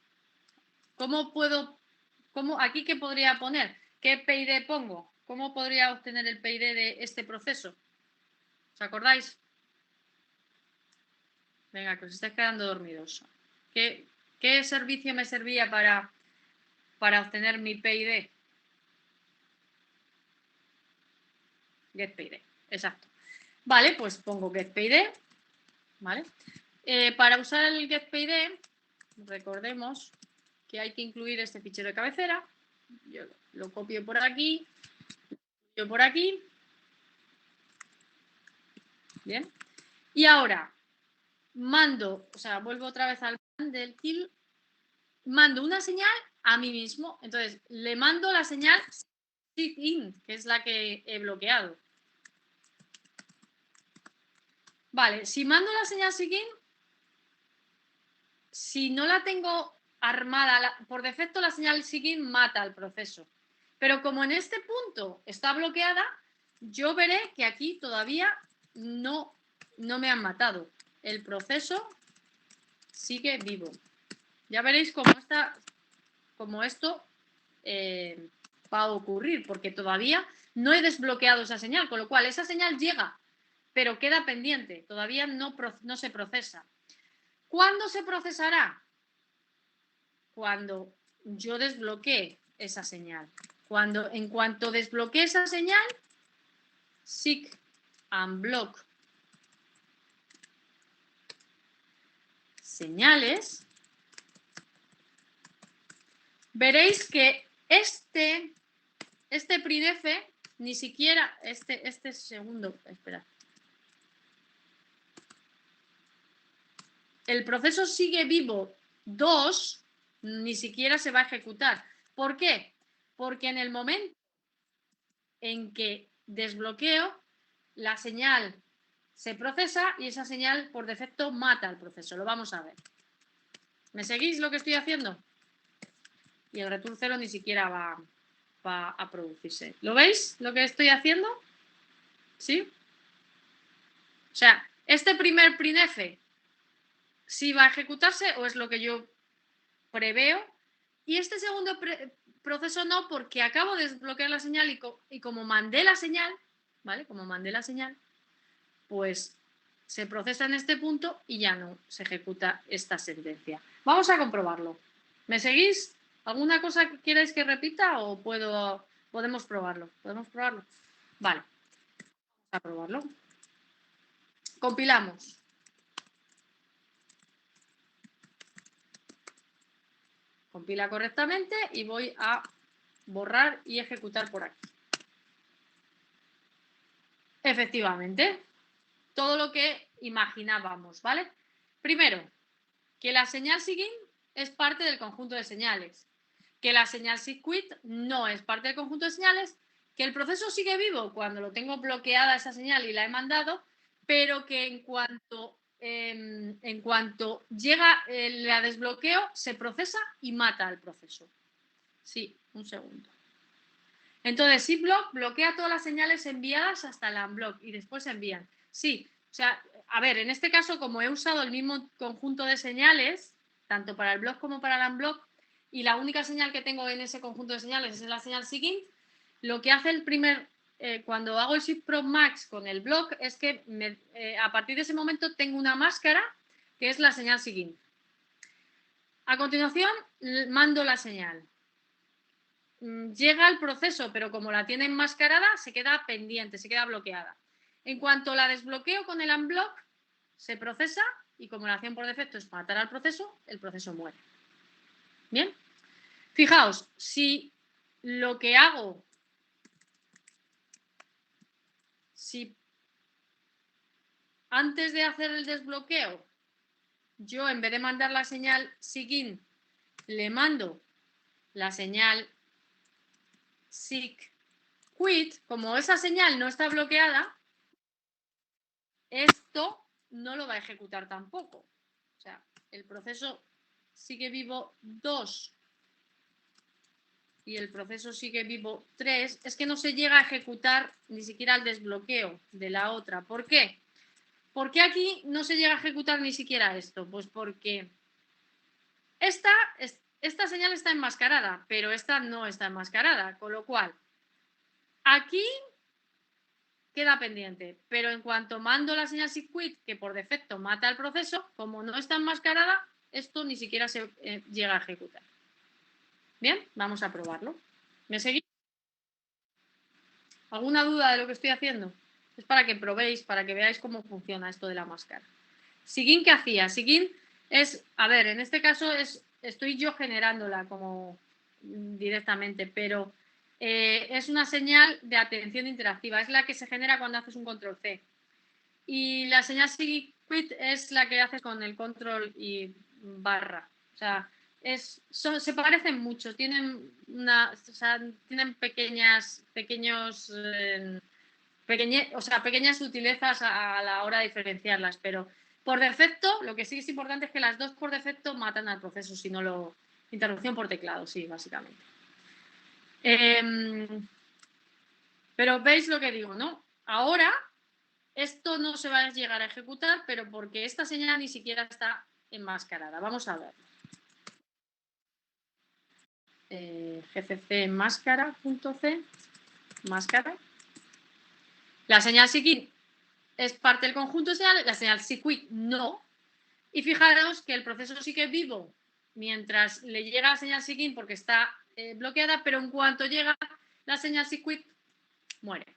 Speaker 1: Aquí qué podría poner? ¿Qué PID pongo? ¿Cómo podría obtener el PID de este proceso? ¿Os acordáis? Venga, que os estáis quedando dormidos. ¿Qué servicio me servía para obtener mi PID? GetPID, exacto. Vale, pues pongo getPID, ¿vale? Para usar el getPID, recordemos que hay que incluir este fichero de cabecera. Yo lo copio por aquí, yo por aquí. Bien. Y ahora mando, o sea, vuelvo otra vez al del kill, mando una señal a mí mismo. Entonces, le mando la señal SIGIN, que es la que he bloqueado. Vale, si mando la señal SIGIN, si no la tengo armada, por defecto la señal SIGIN mata al proceso. Pero como en este punto está bloqueada, yo veré que aquí todavía no me han matado. El proceso sigue vivo. Ya veréis cómo esto va a ocurrir, porque todavía no he desbloqueado esa señal, con lo cual esa señal llega, pero queda pendiente, todavía no se procesa. ¿Cuándo se procesará? Cuando yo desbloquee esa señal. En cuanto desbloquee esa señal, SIG unblock señales, veréis que este printf ni siquiera, este segundo, espera. El proceso sigue vivo 2, ni siquiera se va a ejecutar. ¿Por qué? Porque en el momento en que desbloqueo, la señal se procesa y esa señal por defecto mata al proceso. Lo vamos a ver. ¿Me seguís lo que estoy haciendo? Y el return 0 ni siquiera va a producirse. ¿Lo veis lo que estoy haciendo? ¿Sí? O sea, este primer printf sí va a ejecutarse o es lo que yo preveo. Y este segundo proceso no, porque acabo de desbloquear la señal y como mandé la señal, ¿vale? Como mandé la señal, pues se procesa en este punto y ya no se ejecuta esta sentencia. Vamos a comprobarlo. ¿Me seguís? ¿Alguna cosa que queráis que repita o podemos probarlo? ¿Podemos probarlo? Vale, vamos a probarlo. Compilamos. Compila correctamente y voy a borrar y ejecutar por aquí. Efectivamente, todo lo que imaginábamos, ¿vale? Primero, que la señal SIGIN es parte del conjunto de señales, que la señal SIGQUIT no es parte del conjunto de señales, que el proceso sigue vivo cuando lo tengo bloqueada esa señal y la he mandado, pero que en cuanto llega la desbloqueo, se procesa y mata al proceso. Sí, un segundo. Entonces, SIGBlock bloquea todas las señales enviadas hasta el unblock y después se envían. Sí, o sea, a ver, en este caso, como he usado el mismo conjunto de señales, tanto para el block como para el unblock, y la única señal que tengo en ese conjunto de señales es la señal SIGINT, lo que hace cuando hago el SIGPROB Max con el block es que a partir de ese momento tengo una máscara que es la señal SIGINT. A continuación, mando la señal. Llega al proceso, pero como la tiene enmascarada, se queda pendiente, se queda bloqueada. En cuanto la desbloqueo con el unblock, se procesa y como la acción por defecto es matar al proceso, el proceso muere. Bien, fijaos, si lo que hago, si antes de hacer el desbloqueo, yo en vez de mandar la señal SIGIN, le mando la señal SIGQUIT, como esa señal no está bloqueada, esto no lo va a ejecutar tampoco. O sea, el proceso sigue vivo 2 y el proceso sigue vivo 3, es que no se llega a ejecutar ni siquiera el desbloqueo de la otra. ¿Por qué? ¿Por qué aquí no se llega a ejecutar ni siquiera esto? Pues porque esta señal está enmascarada, pero esta no está enmascarada, con lo cual aquí queda pendiente, pero en cuanto mando la señal SIGQUIT, que por defecto mata el proceso, como no está enmascarada, esto ni siquiera se llega a ejecutar. Bien, vamos a probarlo. ¿Me seguís? ¿Alguna duda de lo que estoy haciendo? Es para que probéis, para que veáis cómo funciona esto de la máscara. Sigin, ¿qué hacía? Sigin es, a ver, en este caso estoy yo generándola como directamente, pero es una señal de atención interactiva, es la que se genera cuando haces un control C. Y la señal SIGQUIT es la que haces con el control y barra. O sea, se parecen mucho, tienen tienen pequeños pequeñas sutilezas a la hora de diferenciarlas, pero por defecto, lo que sí es importante es que las dos por defecto matan al proceso, si no lo... Interrupción por teclado, sí, básicamente. Pero veis lo que digo, ¿no? Ahora esto no se va a llegar a ejecutar, pero porque esta señal ni siquiera está enmascarada. Vamos a ver. gcc máscara.c, máscara. La señal SIGIN es parte del conjunto de señales, la señal SIGQUIT no. Y fijaros que el proceso sigue vivo mientras le llega la señal SIGIN porque está bloqueada, pero en cuanto llega la señal SIGQUIT, muere.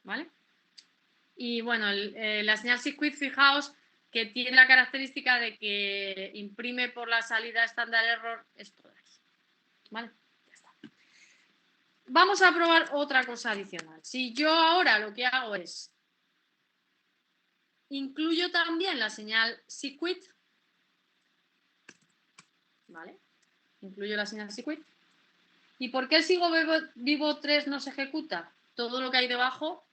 Speaker 1: ¿Vale? Y bueno, la señal SIGQUIT, fijaos que tiene la característica de que imprime por la salida estándar error esto. ¿Vale? Ya está. Vamos a probar otra cosa adicional. Si yo ahora lo que hago es incluyo también la señal SIGQUIT, ¿vale? Incluyo la señal SIGQUIT. ¿Y por qué el sigo vivo 3 no se ejecuta? Todo lo que hay debajo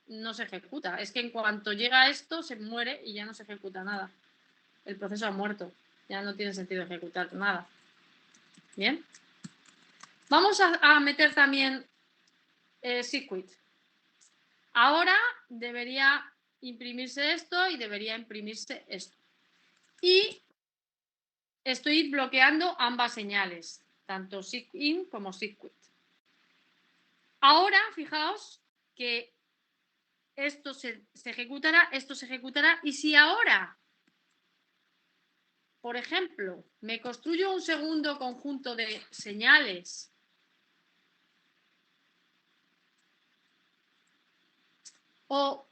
Speaker 1: no se ejecuta. Es que en cuanto llega esto, se muere y ya no se ejecuta nada. El proceso ha muerto. Ya no tiene sentido ejecutar nada. Bien. Vamos a meter también SIGQUIT. Ahora debería imprimirse esto y debería imprimirse esto. Y estoy bloqueando ambas señales, tanto SIGIN como SIGQUIT. Ahora, fijaos que esto se ejecutará, esto se ejecutará, y si ahora, por ejemplo, me construyo un segundo conjunto de señales o,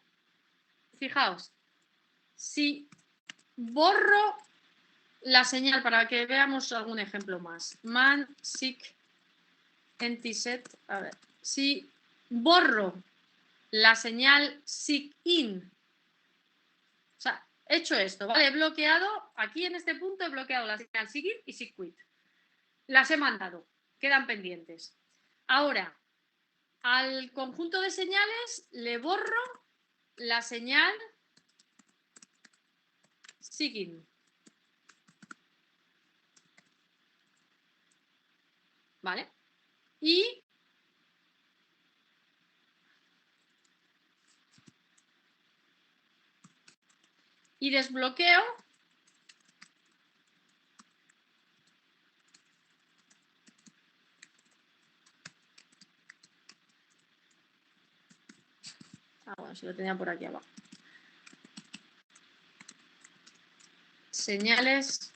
Speaker 1: fijaos, si borro la señal para que veamos algún ejemplo más, man, sig, entiset, a ver, si borro la señal SIGIN, o sea, he hecho esto, ¿vale? He bloqueado, aquí en este punto he bloqueado la señal SIGIN y SIGQUIT. Las he mandado, quedan pendientes. Ahora, al conjunto de señales le borro la señal SIGIN. ¿Vale? Y desbloqueo bueno, si lo tenía por aquí abajo. Señales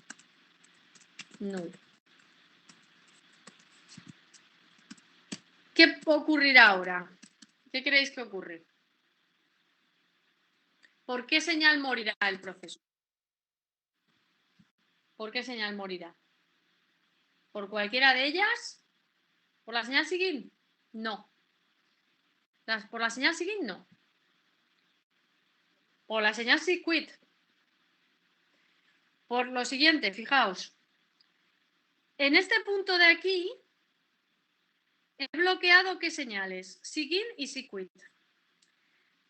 Speaker 1: null. ¿Qué ocurrirá ahora? ¿Qué creéis que ocurre? ¿Por qué señal morirá el proceso? ¿Por qué señal morirá? ¿Por cualquiera de ellas? ¿Por la señal SIGIN? No. ¿Por la señal SIGIN? No. ¿Por la señal SIGQUIT? Por lo siguiente, fijaos. En este punto de aquí he bloqueado ¿qué señales? SIGIN y SIGQUIT.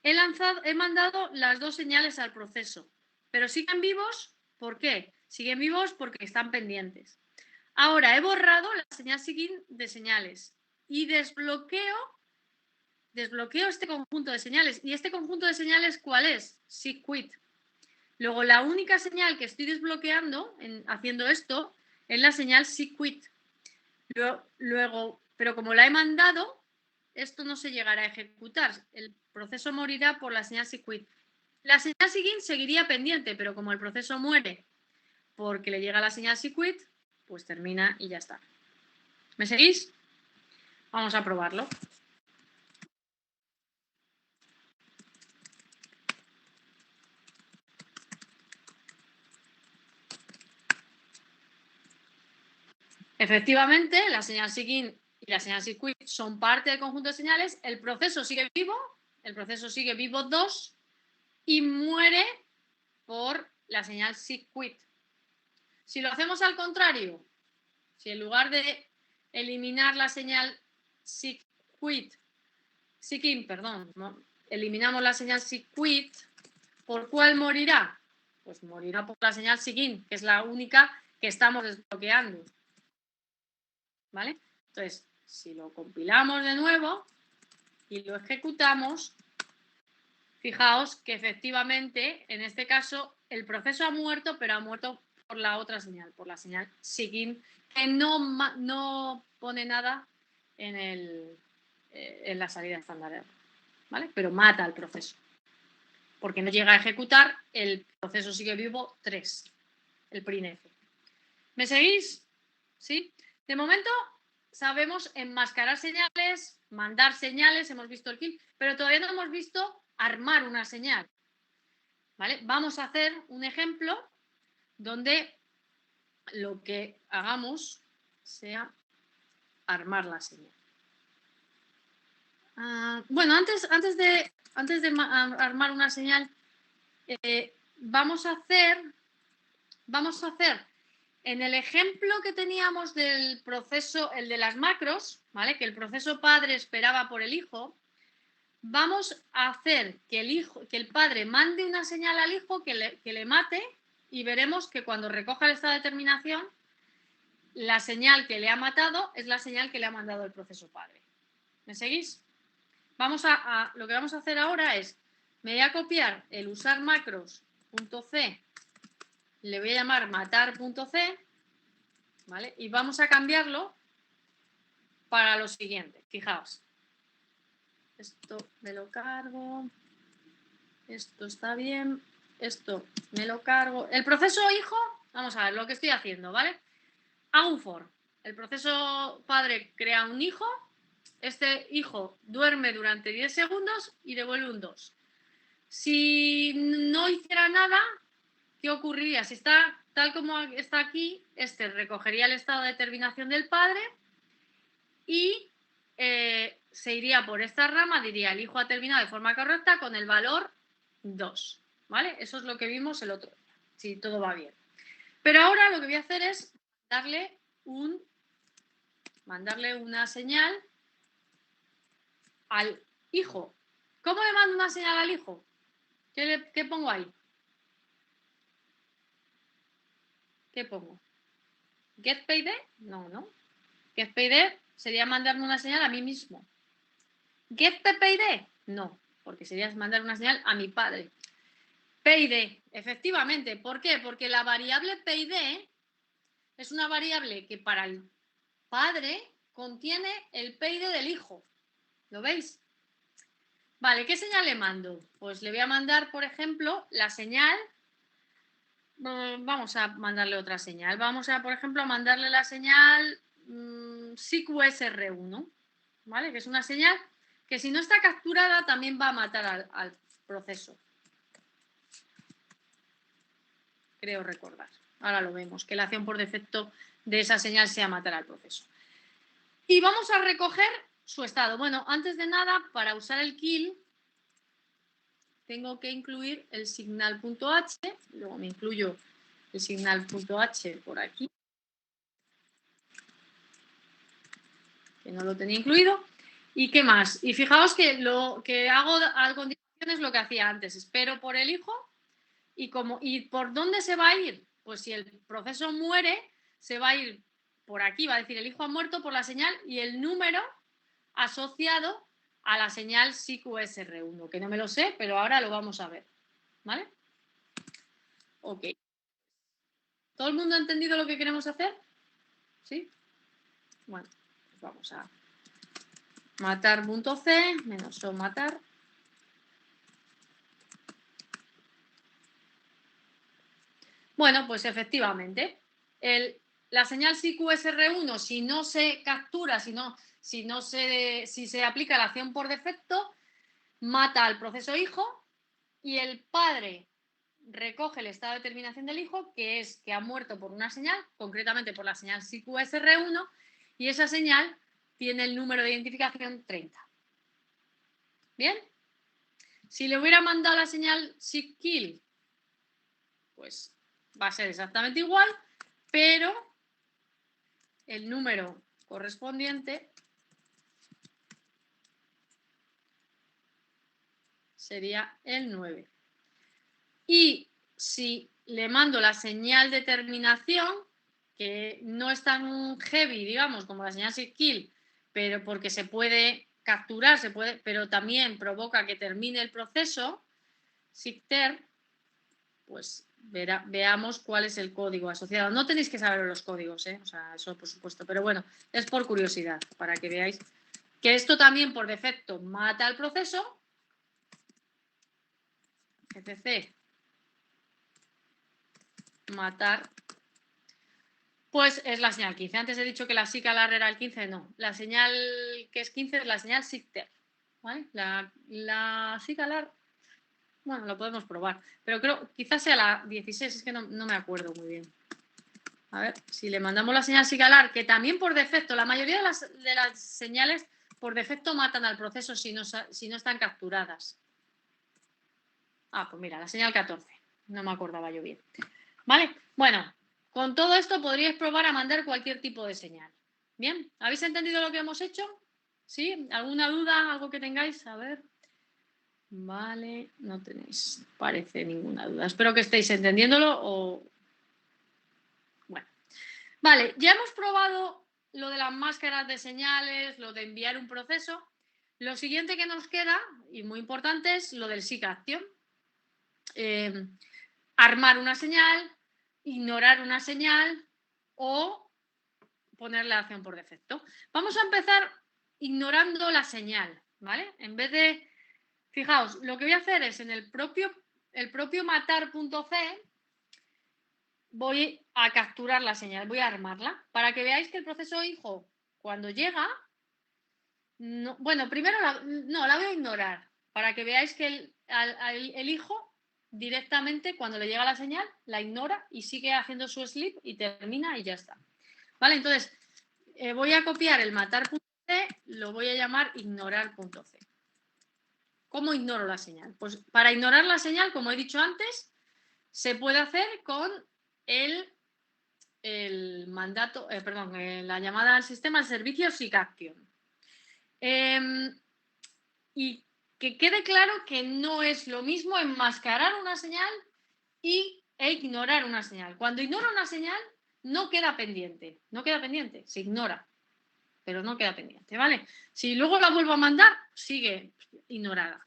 Speaker 1: He mandado las dos señales al proceso, pero siguen vivos. ¿Por qué? Siguen vivos porque están pendientes. Ahora he borrado la señal SIGINT de señales y desbloqueo este conjunto de señales. ¿Y este conjunto de señales cuál es? SIGQUIT. Luego, la única señal que estoy desbloqueando haciendo esto es la señal SIGQUIT. Luego, pero como la he mandado, esto no se llegará a ejecutar. El proceso morirá por la señal SIGQUIT. La señal SIGINT seguiría pendiente, pero como el proceso muere porque le llega la señal SIGQUIT, pues termina y ya está. ¿Me seguís? Vamos a probarlo. Efectivamente, la señal SIGINT y la señal SIGQUIT son parte del conjunto de señales. El proceso sigue vivo 2 y muere por la señal SIGQUIT. Si lo hacemos al contrario, si en lugar de eliminar la señal SIGINT, eliminamos la señal SIGQUIT, ¿por cuál morirá? Pues morirá por la señal SIGINT, que es la única que estamos desbloqueando. ¿Vale? Entonces, si lo compilamos de nuevo y lo ejecutamos, fijaos que efectivamente, en este caso, el proceso ha muerto, pero ha muerto por la otra señal, por la señal SIGINT, que no pone nada en la salida estándar, ¿vale? Pero mata al proceso, porque no llega a ejecutar el proceso sigue vivo 3, el PRINF. ¿Me seguís? ¿Sí? De momento sabemos enmascarar señales, mandar señales, hemos visto el kill, pero todavía no hemos visto armar una señal. ¿Vale? Vamos a hacer un ejemplo donde lo que hagamos sea armar la señal. Bueno, antes de armar una señal, vamos a hacer en el ejemplo que teníamos del proceso, el de las macros, ¿vale? Que el proceso padre esperaba por el hijo, vamos a hacer que el padre mande una señal al hijo que le mate y veremos que cuando recoja el estado de terminación, la señal que le ha matado es la señal que le ha mandado el proceso padre. ¿Me seguís? Lo que vamos a hacer ahora es, me voy a copiar el usar macros.c, le voy a llamar matar.c, ¿vale? Y vamos a cambiarlo para lo siguiente. Fijaos. Esto me lo cargo. Esto está bien. Esto me lo cargo. El proceso hijo, vamos a ver lo que estoy haciendo, ¿vale? Hago un for. El proceso padre crea un hijo. Este hijo duerme durante 10 segundos y devuelve un 2. Si no hiciera nada, ¿qué ocurriría? Si está tal como está aquí, este recogería el estado de terminación del padre y se iría por esta rama, diría el hijo ha terminado de forma correcta con el valor 2, ¿vale? Eso es lo que vimos el otro día, si todo va bien. Pero ahora lo que voy a hacer es mandarle una señal al hijo. ¿Cómo le mando una señal al hijo? ¿Qué pongo ahí? ¿Qué pongo? ¿GetPaid? No. GetPaid sería mandarme una señal a mí mismo. ¿GetPaid? No, porque sería mandar una señal a mi padre. PID, efectivamente. ¿Por qué? Porque la variable PID es una variable que para el padre contiene el PID del hijo. ¿Lo veis? Vale, ¿qué señal le mando? Pues le voy a mandar, por ejemplo, la señal. Vamos a mandarle otra señal. Vamos a, por ejemplo, mandarle la señal SIGUSR1, ¿vale? Que es una señal que si no está capturada también va a matar al proceso. Creo recordar. Ahora lo vemos, que la acción por defecto de esa señal sea matar al proceso. Y vamos a recoger su estado. Bueno, antes de nada, para usar el kill, tengo que incluir el signal.h. Luego me incluyo el signal.h por aquí, que no lo tenía incluido. ¿Y qué más? Y fijaos que lo que hago a continuación es lo que hacía antes. Espero por el hijo ¿y por dónde se va a ir? Pues si el proceso muere, se va a ir por aquí va a decir el hijo ha muerto por la señal y el número asociado a la señal SIQSR1, que no me lo sé, pero ahora lo vamos a ver. ¿Vale? Ok. ¿Todo el mundo ha entendido lo que queremos hacer? ¿Sí? Bueno, pues vamos a matar.c menos o matar. Bueno, pues efectivamente, la señal SIQSR1, si no se captura, si se aplica la acción por defecto, mata al proceso hijo y el padre recoge el estado de terminación del hijo, que es que ha muerto por una señal, concretamente por la señal SIQSR1, y esa señal tiene el número de identificación 30. ¿Bien? Si le hubiera mandado la señal SIGKILL, pues va a ser exactamente igual, pero el número correspondiente sería el 9. Y si le mando la señal de terminación, que no es tan heavy, digamos, como la señal SIGKILL, pero porque se puede capturar, pero también provoca que termine el proceso, SIGTER, pues veamos cuál es el código asociado. No tenéis que saber los códigos, o sea, eso por supuesto, pero bueno, es por curiosidad, para que veáis que esto también por defecto mata al proceso, etc. Matar, pues es la señal 15. Antes he dicho que la SIGALAR era el 15, no. La señal que es 15 es la señal SIGTER. ¿Vale? La SIGALAR, bueno, lo podemos probar, pero creo quizás sea la 16, es que no me acuerdo muy bien. A ver, si le mandamos la señal SIGALAR, que también por defecto, la mayoría de las señales por defecto matan al proceso si no están capturadas. Ah, pues mira, la señal 14. No me acordaba yo bien. ¿Vale? Bueno, con todo esto podríais probar a mandar cualquier tipo de señal. ¿Bien? ¿Habéis entendido lo que hemos hecho? ¿Sí? ¿Alguna duda? ¿Algo que tengáis? A ver. Vale, no tenéis, parece, ninguna duda. Espero que estéis entendiéndolo o... Bueno. Vale, ya hemos probado lo de las máscaras de señales, lo de enviar un proceso. Lo siguiente que nos queda, y muy importante, es lo del SIG-ACTION. Armar una señal, ignorar una señal o poner la acción por defecto. Vamos a empezar ignorando la señal, ¿vale? En vez de, fijaos, lo que voy a hacer es en el propio matar.c voy a capturar la señal, voy a armarla, para que veáis que el proceso hijo, cuando llega, no, bueno, primero la voy a ignorar, para que veáis que el hijo directamente, cuando le llega la señal, la ignora y sigue haciendo su sleep y termina y ya está. ¿Vale? Entonces, voy a copiar el matar.c, lo voy a llamar ignorar.c. ¿Cómo ignoro la señal? Pues para ignorar la señal, como he dicho antes, se puede hacer con el mandato, la llamada al sistema de servicios SIG-ACTION. Y que quede claro que no es lo mismo enmascarar una señal e ignorar una señal. Cuando ignoro una señal, no queda pendiente, se ignora, pero no queda pendiente, ¿vale? Si luego la vuelvo a mandar, sigue ignorada.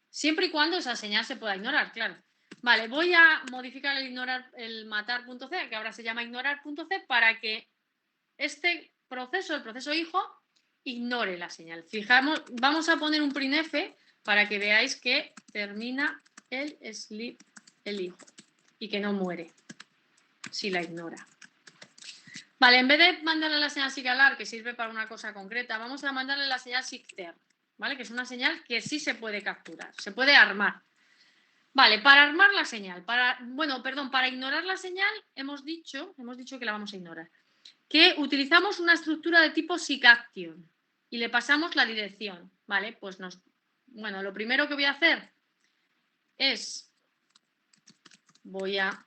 Speaker 1: Siempre y cuando esa señal se pueda ignorar, claro. Vale, voy a modificar el matar.c, que ahora se llama ignorar.c, para que este proceso, el proceso hijo, ignore la señal. Fijamos, vamos a poner un printf para que veáis que termina el sleep el hijo y que no muere si la ignora. Vale, en vez de mandarle la señal SIGALAR, que sirve para una cosa concreta, vamos a mandarle la señal SIGTER, ¿vale? Que es una señal que sí se puede capturar, se puede armar. Vale, para armar la señal, para ignorar la señal, hemos dicho que la vamos a ignorar. Que utilizamos una estructura de tipo SIG-ACTION y le pasamos la dirección, ¿vale? Pues lo primero que voy a hacer es, voy a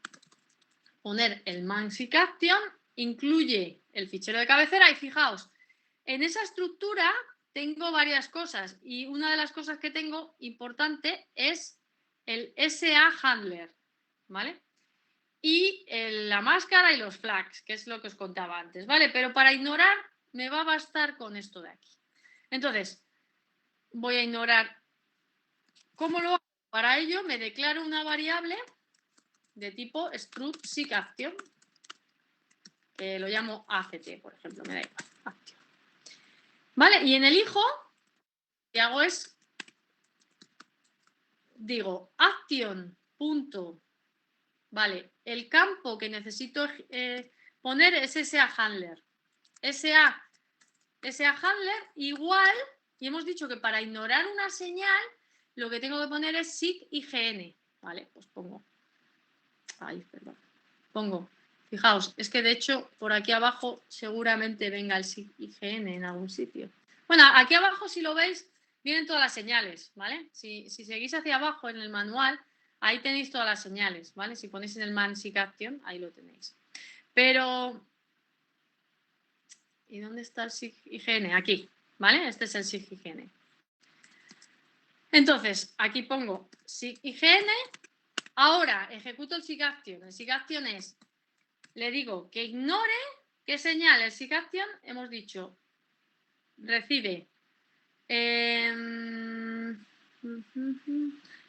Speaker 1: poner el man SIG-ACTION, incluye el fichero de cabecera y fijaos, en esa estructura tengo varias cosas y una de las cosas que tengo importante es el SA handler, ¿vale? y la máscara y los flags, que es lo que os contaba antes, ¿vale? Pero para ignorar me va a bastar con esto de aquí. Entonces, voy a ignorar. ¿Cómo lo hago? Para ello me declaro una variable de tipo struct seekAction, que lo llamo ACT, por ejemplo, me da igual, action. ¿Vale? Y en el hijo, lo que hago es, digo, action. Vale, el campo que necesito poner es SA-handler. SA-handler igual, y hemos dicho que para ignorar una señal, lo que tengo que poner es sig IGN. Vale, pues pongo. Ay, perdón. Pongo. Fijaos, es que de hecho por aquí abajo seguramente venga el sig IGN en algún sitio. Bueno, aquí abajo si lo veis vienen todas las señales, ¿vale? Si seguís hacia abajo en el manual, ahí tenéis todas las señales, ¿vale? Si ponéis en el man seekAction, ahí lo tenéis. Pero, ¿y dónde está el sig IGN? Aquí, ¿vale? Este es el sig IGN. Entonces, aquí pongo sig IGN. Ahora ejecuto el seekAction. El seekAction es, le digo que ignore qué señal el seekAction, hemos dicho, recibe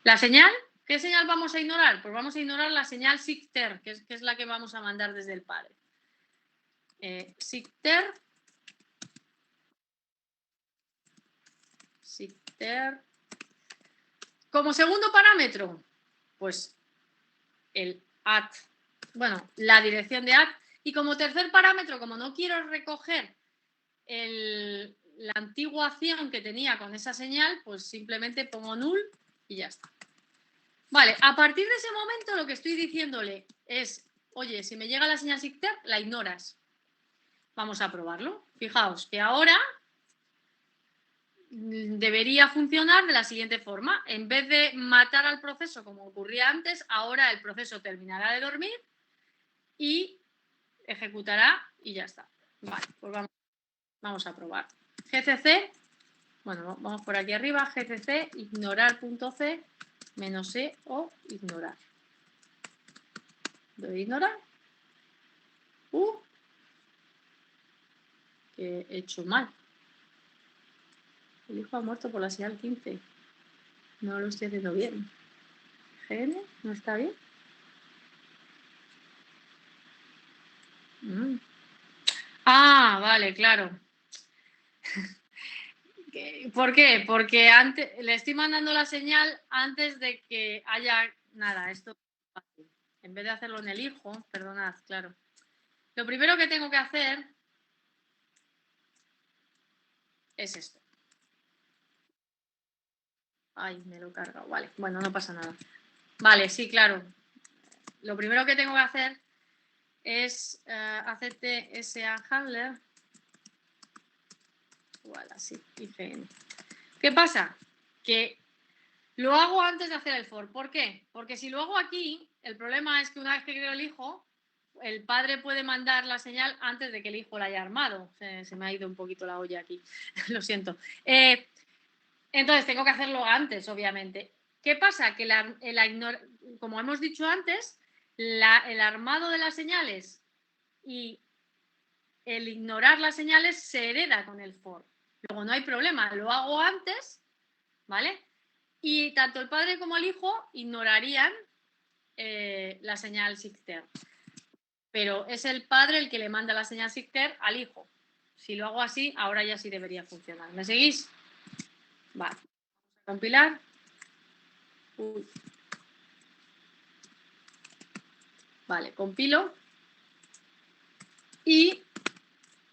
Speaker 1: la señal. ¿Qué señal vamos a ignorar? Pues vamos a ignorar la señal sigter, que es la que vamos a mandar desde el padre. Sigter. Como segundo parámetro, pues el at, bueno, la dirección de at. Y como tercer parámetro, como no quiero recoger la antigua acción que tenía con esa señal, pues simplemente pongo null y ya está. Vale, a partir de ese momento lo que estoy diciéndole es, oye, si me llega la señal sigter, la ignoras. Vamos a probarlo. Fijaos que ahora debería funcionar de la siguiente forma. En vez de matar al proceso como ocurría antes, ahora el proceso terminará de dormir y ejecutará y ya está. Vale, pues vamos a probar. GCC, bueno, vamos por aquí arriba, GCC, ignorar.c, -e o ignorar. Doy ignorar. Que he hecho mal. El hijo ha muerto por la señal 15. No lo estoy haciendo bien. GN, ¿no está bien? Ah, vale, claro. ¿Por qué? Porque antes, le estoy mandando la señal antes de que haya nada. Esto en vez de hacerlo en el hijo, perdonad, claro. Lo primero que tengo que hacer es esto. Ay, me lo he cargado. Vale, bueno, no pasa nada. Vale, sí, claro. Lo primero que tengo que hacer es act SA-handler igual así, IGN. ¿Qué pasa? Que lo hago antes de hacer el for. ¿Por qué? Porque si lo hago aquí, el problema es que una vez que creo el hijo, el padre puede mandar la señal antes de que el hijo la haya armado. Se me ha ido un poquito la olla aquí. Lo siento. Entonces tengo que hacerlo antes, obviamente. ¿Qué pasa? Que como hemos dicho antes, el armado de las señales y el ignorar las señales se hereda con el for. Luego no hay problema, lo hago antes, ¿vale? Y tanto el padre como el hijo ignorarían la señal sigter. Pero es el padre el que le manda la señal sigter al hijo. Si lo hago así, ahora ya sí debería funcionar. ¿Me seguís? Vale. Vamos a compilar. Uy. Vale, compilo. Y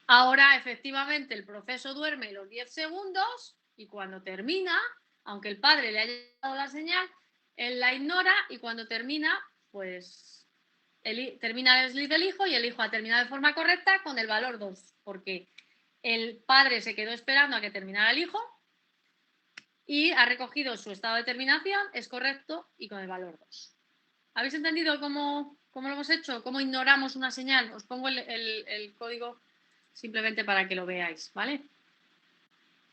Speaker 1: ahora efectivamente el proceso duerme los 10 segundos y cuando termina, aunque el padre le haya dado la señal, él la ignora y cuando termina, pues termina el sleep del hijo y el hijo ha terminado de forma correcta con el valor 2, porque el padre se quedó esperando a que terminara el hijo y ha recogido su estado de terminación, es correcto y con el valor 2. ¿Habéis entendido cómo lo hemos hecho? ¿Cómo ignoramos una señal? Os pongo el código simplemente para que lo veáis, ¿vale?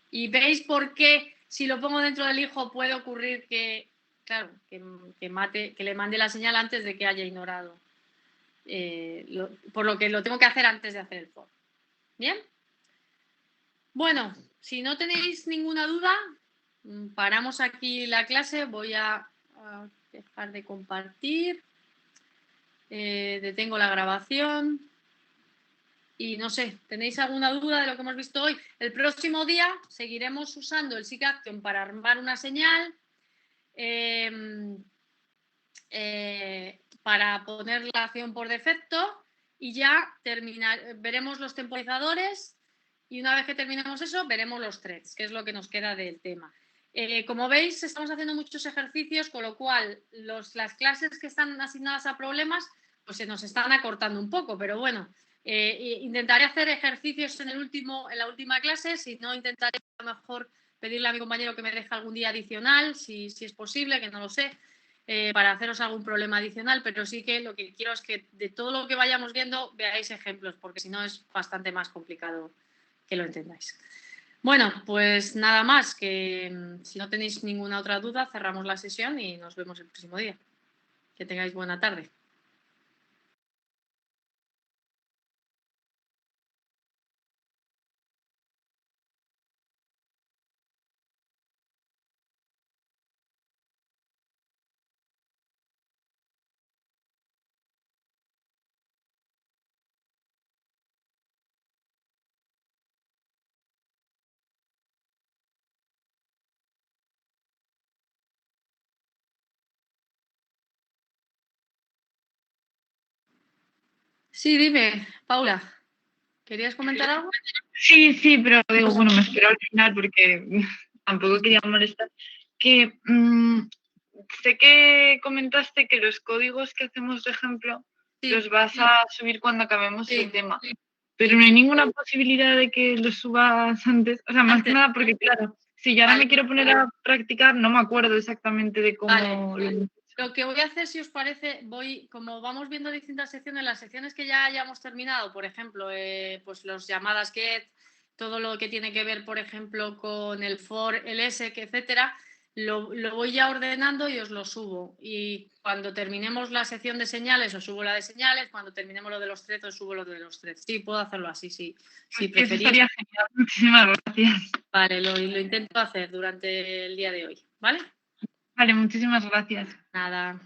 Speaker 1: Y veis por qué si lo pongo dentro del hijo puede ocurrir que, claro, que le mande la señal antes de que haya ignorado por lo que lo tengo que hacer antes de hacer el for. ¿Bien? Bueno, si no tenéis ninguna duda, paramos aquí la clase. Voy a dejar de compartir. Detengo la grabación. Y no sé, ¿tenéis alguna duda de lo que hemos visto hoy? El próximo día seguiremos usando el Seek Action para armar una señal, para poner la acción por defecto y ya veremos los temporizadores y una vez que terminemos eso, veremos los threads, que es lo que nos queda del tema. Como veis, estamos haciendo muchos ejercicios, con lo cual las clases que están asignadas a problemas pues se nos están acortando un poco, pero bueno, intentaré hacer ejercicios en la última clase, si no intentaré a lo mejor pedirle a mi compañero que me deje algún día adicional, si es posible, que no lo sé, para haceros algún problema adicional, pero sí que lo que quiero es que de todo lo que vayamos viendo veáis ejemplos, porque si no es bastante más complicado que lo entendáis. Bueno, pues nada más, que si no tenéis ninguna otra duda, cerramos la sesión y nos vemos el próximo día. Que tengáis buena tarde. Sí, dime, Paula, ¿querías comentar algo?
Speaker 2: Sí, pero digo, bueno, me espero al final porque tampoco quería molestar. Que sé que comentaste que los códigos que hacemos de ejemplo los vas a subir cuando acabemos el tema, pero no hay ninguna posibilidad de que los subas antes. O sea, más que nada porque, claro, si ya ahora me quiero poner a practicar, no me acuerdo exactamente de cómo...
Speaker 1: Lo que voy a hacer, si os parece, como vamos viendo distintas secciones, las secciones que ya hayamos terminado, por ejemplo, pues los llamadas get, todo lo que tiene que ver, por ejemplo, con el for, el ese, etcétera, lo voy ya ordenando y os lo subo. Y cuando terminemos la sección de señales, os subo la de señales. Cuando terminemos lo de los threads, os subo lo de los threads. Sí, puedo hacerlo así, sí. Si preferís.
Speaker 2: Eso estaría genial. Muchísimas gracias.
Speaker 1: Vale, lo intento hacer durante el día de hoy, ¿vale?
Speaker 2: Vale, muchísimas gracias.
Speaker 1: Nada.